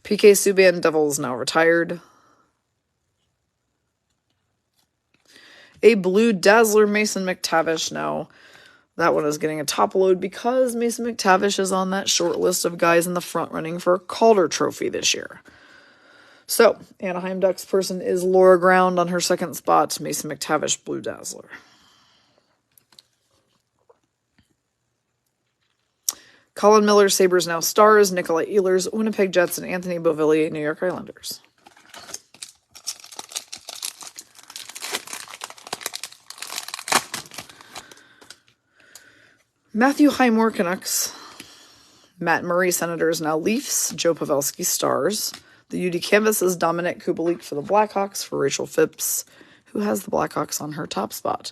PK Subban, Devils, now retired. A Blue Dazzler, Mason McTavish. Now, that one is getting a top load because Mason McTavish is on that short list of guys in the front running for a Calder Trophy this year. So, Anaheim Ducks person is Laura Ground on her second spot. Mason McTavish, Blue Dazzler. Colin Miller, Sabres, now Stars. Nikolai Ehlers, Winnipeg Jets, and Anthony Beauvillier, New York Islanders. Matthew Highmore, Canucks. Matt Murray, Senators, now Leafs. Joe Pavelski, Stars. The UD Canvas is Dominic Kubalik for the Blackhawks, for Rachel Phipps, who has the Blackhawks on her top spot.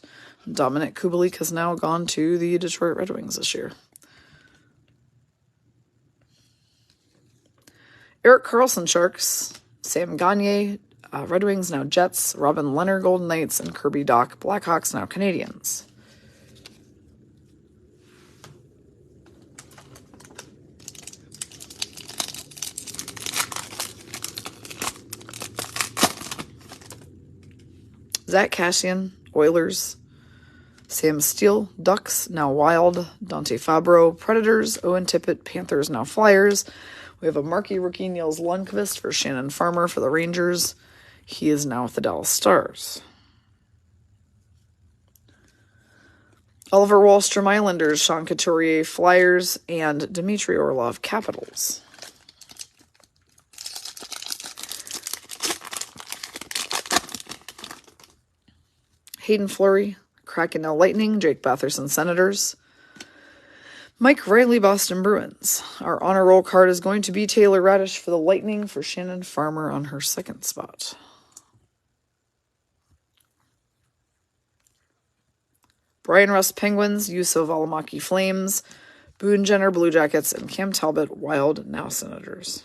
Dominic Kubalik has now gone to the Detroit Red Wings this year. Erik Karlsson, Sharks. Sam Gagner, Red Wings, now Jets. Robin Leonard, Golden Knights, and Kirby Dach, Blackhawks, now Canadians. Zach Kassian, Oilers. Sam Steele, Ducks, now Wild. Dante Fabro, Predators. Owen Tippett, Panthers, now Flyers. We have a marquee rookie, Niels Lundqvist, for Shannon Farmer for the Rangers. He is now with the Dallas Stars. Oliver Wahlstrom, Islanders. Sean Couturier, Flyers. And Dmitry Orlov, Capitals. Hayden Fleury, Kraken, now Lightning. Jake Batherson, Senators. Mike Riley, Boston Bruins. Our honor roll card is going to be Taylor Radish for the Lightning, for Shannon Farmer on her second spot. Brian Rust, Penguins. Juuso Valimaki, Flames. Boone Jenner, Blue Jackets, and Cam Talbot, Wild, now Senators.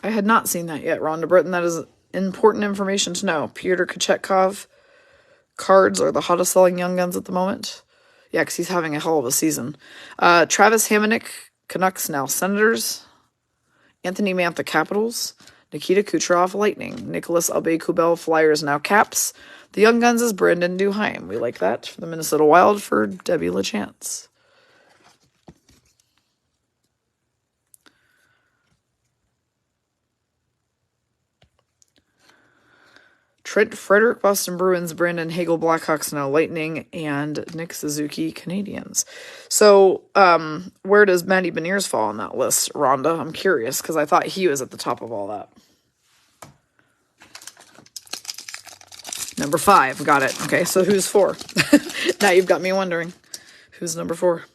I had not seen that yet, Rhonda Britton. That is important information to know. Pyotr Kochetkov, cards are the hottest selling Young Guns at the moment. Yeah, because he's having a hell of a season. Travis Hamonic, Canucks, now Senators. Anthony Mantha, Capitals. Nikita Kucherov, Lightning. Nicholas Aube-Kubel, Flyers, now Caps. The Young Guns is Brandon Duheim. We like that. For the Minnesota Wild for Debbie LaChance. Trent Frederick, Boston Bruins, Brandon Hagel, Blackhawks, now Lightning, and Nick Suzuki, Canadiens. So, where does Matty Beniers fall on that list, Rhonda? I'm curious, because I thought he was at the top of all that. Number 5, got it. Okay, so who's 4? Now you've got me wondering. Who's number 4?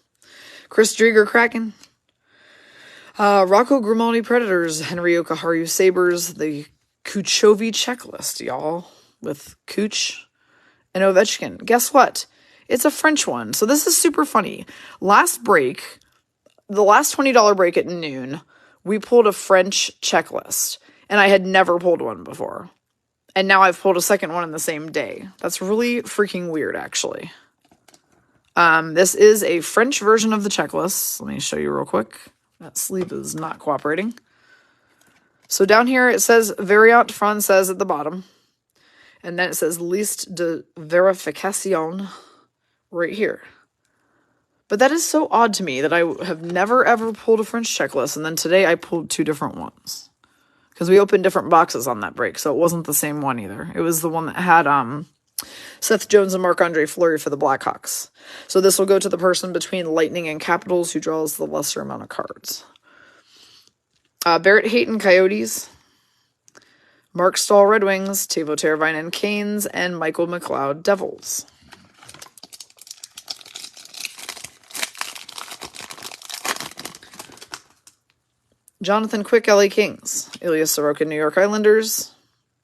Chris Drieger, Kraken. Rocco Grimaldi, Predators. Henryoka Haru, Sabres. The Kuchovi checklist, y'all, with Kuch and Ovechkin. Guess what? It's a French one. So this is super funny. Last break, the last $20 break at noon, we pulled a French checklist. And I had never pulled one before. And now I've pulled a second one in the same day. That's really freaking weird, actually. This is a French version of the checklist. Let me show you real quick. That sleeve is not cooperating. So down here it says Variant Française at the bottom. And then it says Liste de Verification right here. But that is so odd to me that I have never ever pulled a French checklist. And then today I pulled 2 different ones. Because we opened different boxes on that break. So it wasn't the same one either. It was the one that had Seth Jones and Marc-Andre Fleury for the Blackhawks. So this will go to the person between Lightning and Capitals who draws the lesser amount of cards. Barrett Hayton, Coyotes. Mark Stahl, Red Wings. Teuvo Teravainen, Canes. And Michael McLeod, Devils. Jonathan Quick, LA Kings. Ilya Sorokin, New York Islanders.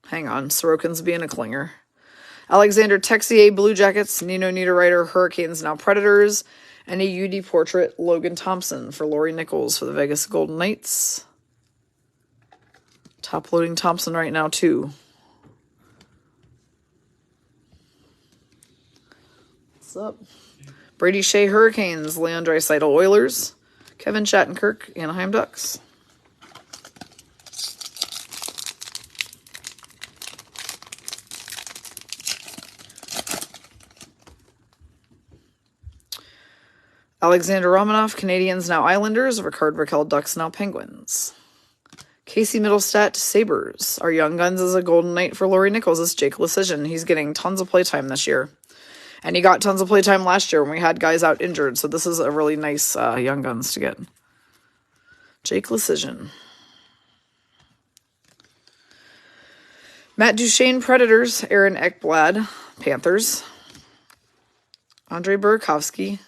Hang on, Sorokin's being a clinger. Alexander Texier, Blue Jackets. Nino Niederreiter, Hurricanes, now Predators. And a UD portrait, Logan Thompson for Laurie Nichols for the Vegas Golden Knights. Top-loading Thompson right now, too. What's up? Brady Shea, Hurricanes. Leon Draisaitl, Oilers. Kevin Shattenkirk, Anaheim Ducks. Alexander Romanov, Canadiens, now Islanders. Ricard Raquel, Ducks, now Penguins. Casey Middlestat, Sabres. Our Young Guns is a Golden Knight for Laurie Nichols. It's Jake Lecision. He's getting tons of playtime this year. And he got tons of playtime last year when we had guys out injured. So this is a really nice Young Guns to get. Jake Lecision. Matt Duchene, Predators. Aaron Ekblad, Panthers. Andre Burakovsky,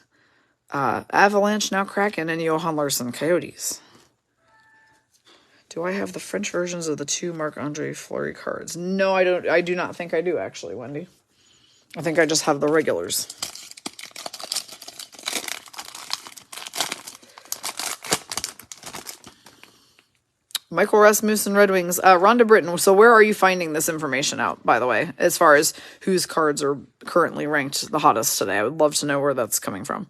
Avalanche, now Kraken. And Johan Larsson, Coyotes. Do I have the French versions of the 2 Marc-Andre Fleury cards? No, I don't. I do not think I do, actually, Wendy. I think I just have the regulars. Michael Rasmussen, Red Wings. Rhonda Britton, so where are you finding this information out, by the way, as far as whose cards are currently ranked the hottest today? I would love to know where that's coming from.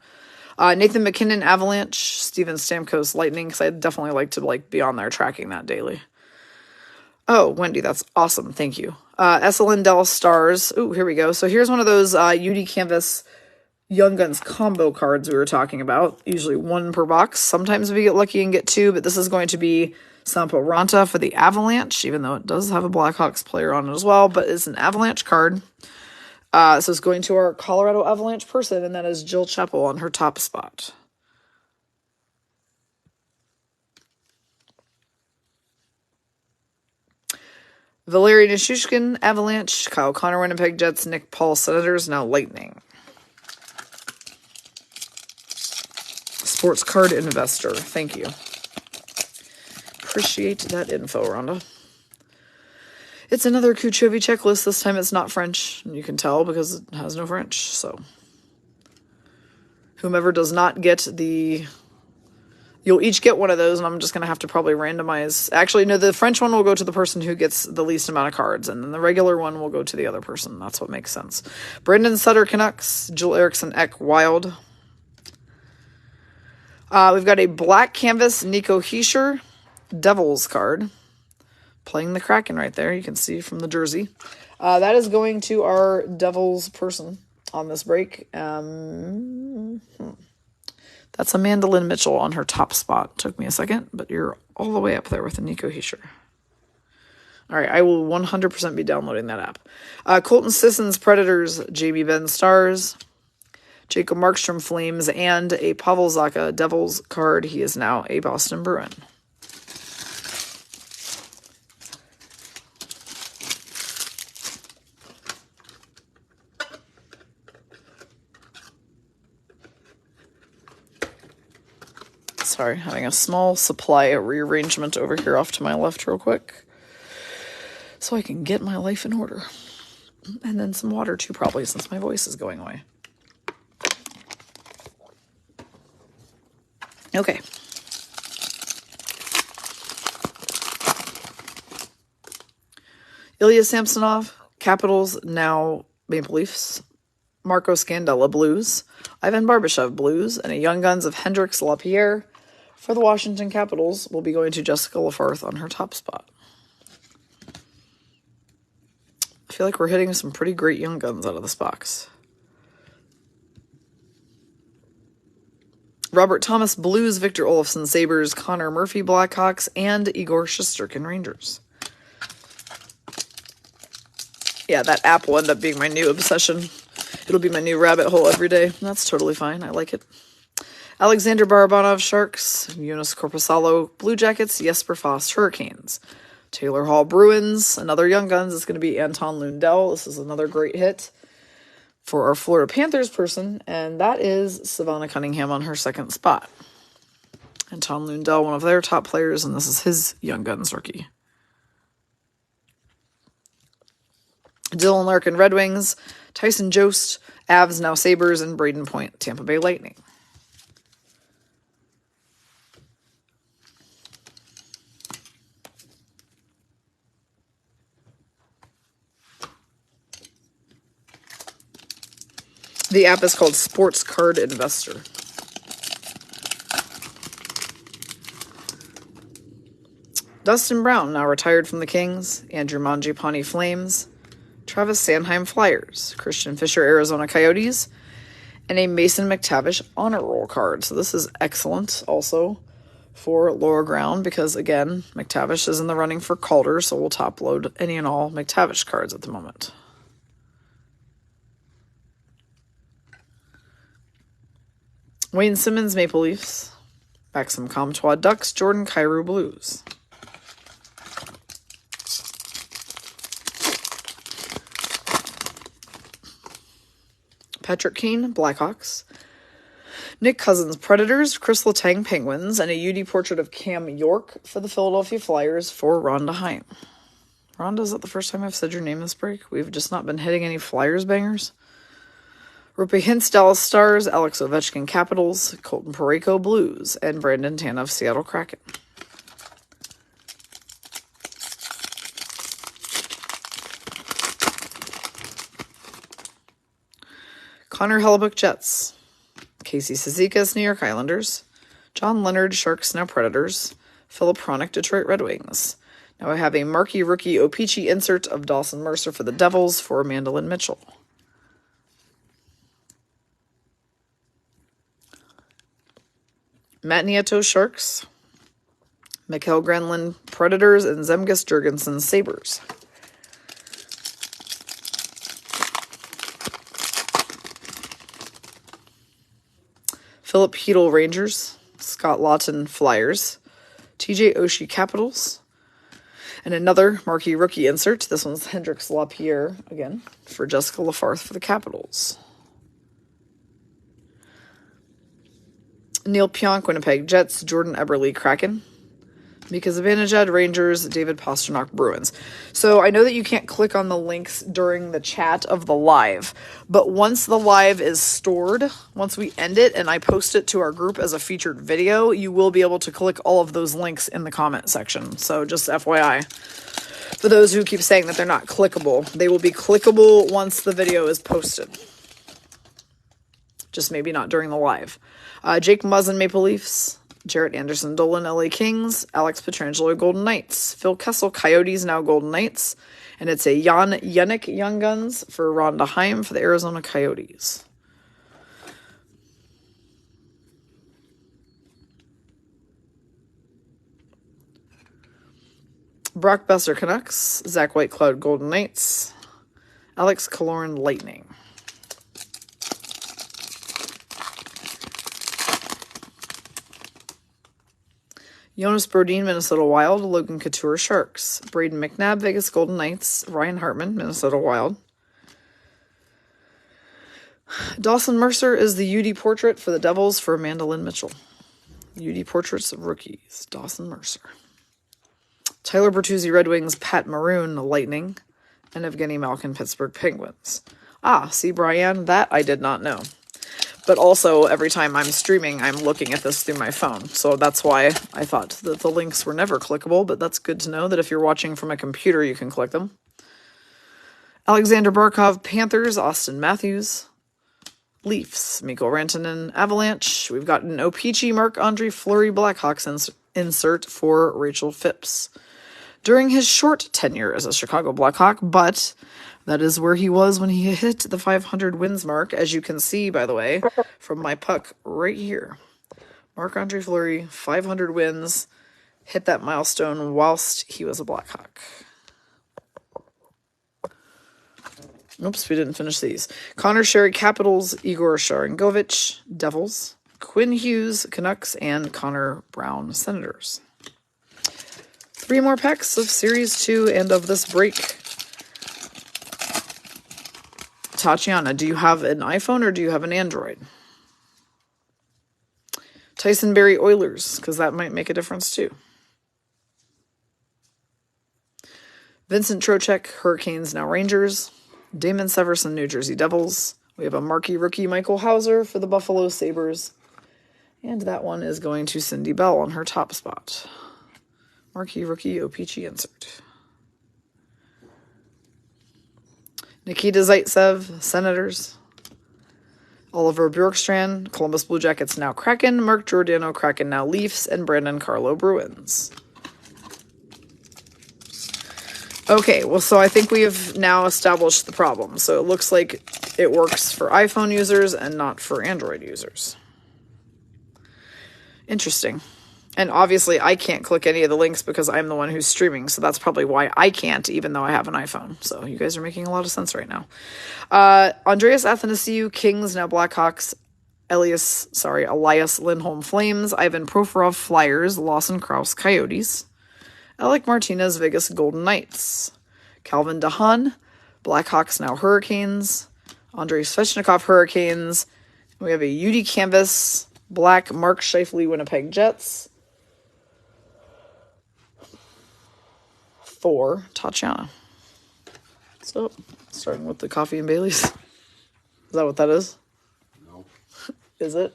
Nathan McKinnon, Avalanche. Steven Stamkos, Lightning, because I'd definitely like to be on there tracking that daily. Oh, Wendy, that's awesome. Thank you. Essa Lindell, Stars. Ooh, here we go. So here's one of those UD Canvas Young Guns combo cards we were talking about. Usually 1 per box. Sometimes we get lucky and get 2, but this is going to be Sampo Ranta for the Avalanche, even though it does have a Blackhawks player on it as well, but it's an Avalanche card. So it's going to our Colorado Avalanche person, and that is Jill Chappell on her top spot. Valeri Nichushkin, Avalanche. Kyle Connor, Winnipeg Jets. Nick Paul, Senators, now Lightning. Sports card investor. Thank you. Appreciate that info, Rhonda. It's another Kuchovi checklist. This time it's not French. And you can tell because it has no French. So whomever does not get the You'll each get one of those, and I'm just going to have to probably randomize. Actually, no, the French one will go to the person who gets the least amount of cards, and then the regular one will go to the other person. That's what makes sense. Brendan Sutter, Canucks. Joel Eriksson Ek, Wild. We've got a black canvas Nico Hischier, Devils card. Playing the Kraken right there. You can see from the jersey. That is going to our Devils person on this break. That's Amanda Lynn Mitchell on her top spot. Took me a second, but you're all the way up there with the Nico Hischier. All right, I will 100% be downloading that app. Colton Sissons, Predators, Jamie Benn, Stars, Jacob Markstrom, Flames, and a Pavel Zacha, Devils card. He is now a Boston Bruin. Sorry, having a small supply rearrangement over here off to my left real quick. So I can get my life in order. And then some water too, probably, since my voice is going away. Okay. Ilya Samsonov, Capitals, now Maple Leafs. Marco Scandella, Blues. Ivan Barbashev, Blues. And a Young Guns of Hendrix Lapierre for the Washington Capitals will be going to Jessica Lafarth on her top spot. I feel like we're hitting some pretty great Young Guns out of this box. Robert Thomas, Blues. Victor Olofsson, Sabres. Connor Murphy, Blackhawks. And Igor Shesterkin, Rangers. Yeah, that app will end up being my new obsession. It'll be my new rabbit hole every day. That's totally fine. I like it. Alexander Barabanov, Sharks. Jonas Korpisalo, Blue Jackets. Jesper Foss, Hurricanes. Taylor Hall, Bruins. Another Young Guns is going to be Anton Lundell. This is another great hit for our Florida Panthers person, and that is Savannah Cunningham on her second spot. Anton Lundell, one of their top players, and this is his Young Guns rookie. Dylan Larkin, Red Wings. Tyson Jost, Avs, now Sabres, and Braden Point, Tampa Bay Lightning. The app is called Sports Card Investor. Dustin Brown, now retired from the Kings. Andrew Mangiapane, Flames. Travis Sanheim, Flyers. Christian Fisher, Arizona Coyotes. And a Mason McTavish honor roll card. So this is excellent also for lower ground because, again, McTavish is in the running for Calder, so we'll top load any and all McTavish cards at the moment. Wayne Simmons, Maple Leafs. Maxim Comtois, Ducks. Jordan Kyrou, Blues. Patrick Kane, Blackhawks. Nick Cousins, Predators. Chris Letang, Penguins. And a UD portrait of Cam York for the Philadelphia Flyers for Rhonda Hine. Rhonda, is that the first time I've said your name this break? We've just not been hitting any Flyers bangers. Rupe Hintz, Dallas Stars. Alex Ovechkin, Capitals. Colton Parayko, Blues. And Brandon Tanev, Seattle Kraken. Connor Hellebuyck, Jets. Casey Cizikas, New York Islanders. John Leonard, Sharks, now Predators. Philip Hronik, Detroit Red Wings. Now I have a marquee rookie O-Pee-Chee insert of Dawson Mercer for the Devils for Amanda Lynn Mitchell. Matt Nieto, Sharks. Mikael Granlund, Predators. And Zemgus Jurgensen, Sabres. Philip Hedl, Rangers. Scott Lawton, Flyers. TJ Oshie, Capitals. And another marquee rookie insert. This one's Hendrix Lapierre, again, for Jessica Lafarth for the Capitals. Neil Pionk, Winnipeg Jets. Jordan Eberle, Kraken. because Zibanejad, Rangers, David Pastrnak, Bruins. So I know that you can't click on the links during the chat of the live, but once the live is stored, once we end it and I post it to our group as a featured video, you will be able to click all of those links in the comment section. So just FYI. For those who keep saying that they're not clickable, they will be clickable once the video is posted. Just maybe not during the live. Jake Muzzin, Maple Leafs. Jarrett Anderson, Dolan, LA Kings. Alex Pietrangelo, Golden Knights. Phil Kessel, Coyotes, now Golden Knights. And it's a Jan Yannick Young Guns for Rhonda Heim for the Arizona Coyotes. Brock Besser, Canucks. Zach Whitecloud, Golden Knights. Alex Killorn, Lightning. Jonas Brodin, Minnesota Wild. Logan Couture, Sharks. Braden McNabb, Vegas Golden Knights. Ryan Hartman, Minnesota Wild. Dawson Mercer is the UD portrait for the Devils for Amanda Lynn Mitchell. UD portraits of rookies. Dawson Mercer. Tyler Bertuzzi, Red Wings. Pat Maroon, Lightning. And Evgeny Malkin, Pittsburgh Penguins. See, Brian, that I did not know. But also, every time I'm streaming, I'm looking at this through my phone. So that's why I thought that the links were never clickable, but that's good to know that if you're watching from a computer, you can click them. Alexander Barkov, Panthers. Austin Matthews. Leafs. Mikko Rantanen, Avalanche. We've got an O-Pee-Chee, Marc-Andre Fleury, Blackhawks insert for Rachel Phipps. During his short tenure as a Chicago Blackhawk, but that is where he was when he hit the 500 wins mark, as you can see, by the way, from my puck right here. Marc-Andre Fleury, 500 wins, hit that milestone whilst he was a Blackhawk. Oops, we didn't finish these. Connor Sherry, Capitals. Igor Sharangovich, Devils. Quinn Hughes, Canucks. And Connor Brown, Senators. 3 more packs of Series 2 and of this break. Tatiana, do you have an iPhone or do you have an Android? Tyson Barrie, Oilers, because that might make a difference too. Vincent Trocheck, Hurricanes, now Rangers. Damon Severson, New Jersey Devils. We have a marquee rookie, Michael Hauser, for the Buffalo Sabres. And that one is going to Cindy Bell on her top spot. Marquee rookie, O-Pee-Chee insert. Nikita Zaitsev, Senators. Oliver Bjorkstrand, Columbus Blue Jackets, now Kraken. Mark Giordano, Kraken, now Leafs. And Brandon Carlo, Bruins. Okay, well, so I think we have now established the problem. So it looks like it works for iPhone users and not for Android users. Interesting. And obviously, I can't click any of the links because I'm the one who's streaming, so that's probably why I can't, even though I have an iPhone. So you guys are making a lot of sense right now. Andreas Athanasiou, Kings, now Blackhawks. Elias Lindholm, Flames. Ivan Provorov, Flyers. Lawson Krause, Coyotes. Alec Martinez, Vegas Golden Knights. Calvin DeHaan, Blackhawks, now Hurricanes. Andrei Svechnikov, Hurricanes. We have a UD Canvas, Black, Mark Scheifele, Winnipeg Jets. For Tatiana. So, starting with the coffee and Bailey's. Is that what that is? No. Is it?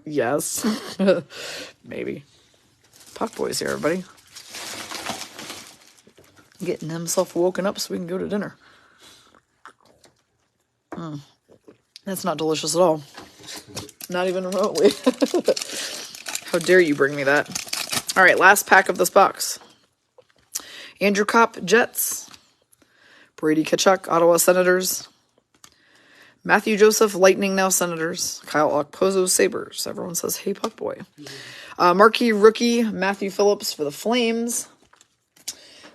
Yes. Maybe. Puck Boy's here, everybody. Getting himself woken up so we can go to dinner. That's not delicious at all. Not even remotely. How dare you bring me that? All right, last pack of this box. Andrew Kopp, Jets. Brady Tkachuk, Ottawa Senators. Matthew Joseph, Lightning, now Senators. Kyle Okposo, Sabres. Everyone says, hey, Puck Boy. Marquee rookie, Matthew Phillips for the Flames.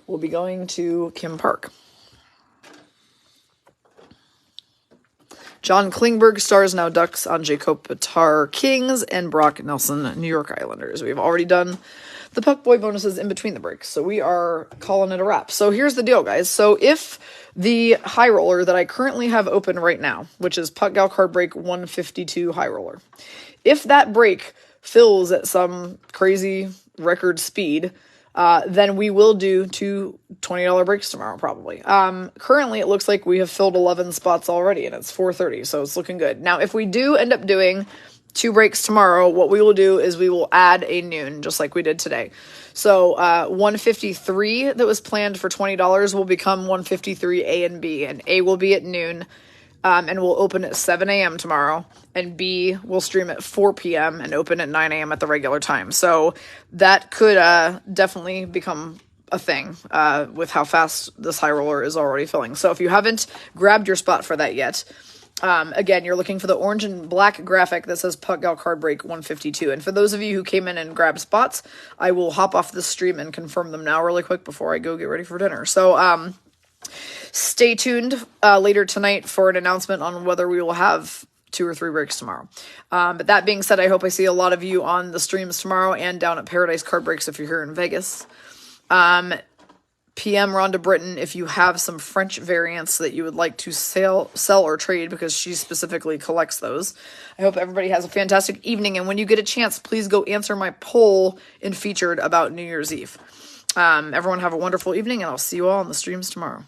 Will be going to Kim Park. John Klingberg, Stars, now Ducks. Anjay Kopitar, Kings. And Brock Nelson, New York Islanders. We've already done the Puck Boy bonuses in between the breaks, so we are calling it a wrap. So here's the deal, guys. So if the high roller that I currently have open right now, which is Puck Gal Card Break 152 high roller, if that break fills at some crazy record speed, then we will do 2 $20 breaks tomorrow, probably. Currently, it looks like we have filled 11 spots already, and it's 4:30, so it's looking good. Now, if we do end up doing 2 breaks tomorrow, what we will do is we will add a noon, just like we did today. So 153 that was planned for $20 will become 153 A and B, and A will be at noon, and we'll open at 7 a.m. tomorrow, and B will stream at 4 p.m. and open at 9 a.m. at the regular time. So that could definitely become a thing with how fast this high roller is already filling. So if you haven't grabbed your spot for that yet, again, you're looking for the orange and black graphic that says Puck Gal Card Break 152. And for those of you who came in and grabbed spots, I will hop off this stream and confirm them now really quick before I go get ready for dinner. So stay tuned later tonight for an announcement on whether we will have 2 or 3 breaks tomorrow. But that being said, I hope I see a lot of you on the streams tomorrow and down at Paradise Card Breaks if you're here in Vegas. PM Rhonda Britton if you have some French variants that you would like to sell or trade, because she specifically collects those. I hope everybody has a fantastic evening, and when you get a chance, please go answer my poll in Featured about New Year's Eve. Everyone have a wonderful evening, and I'll see you all on the streams tomorrow.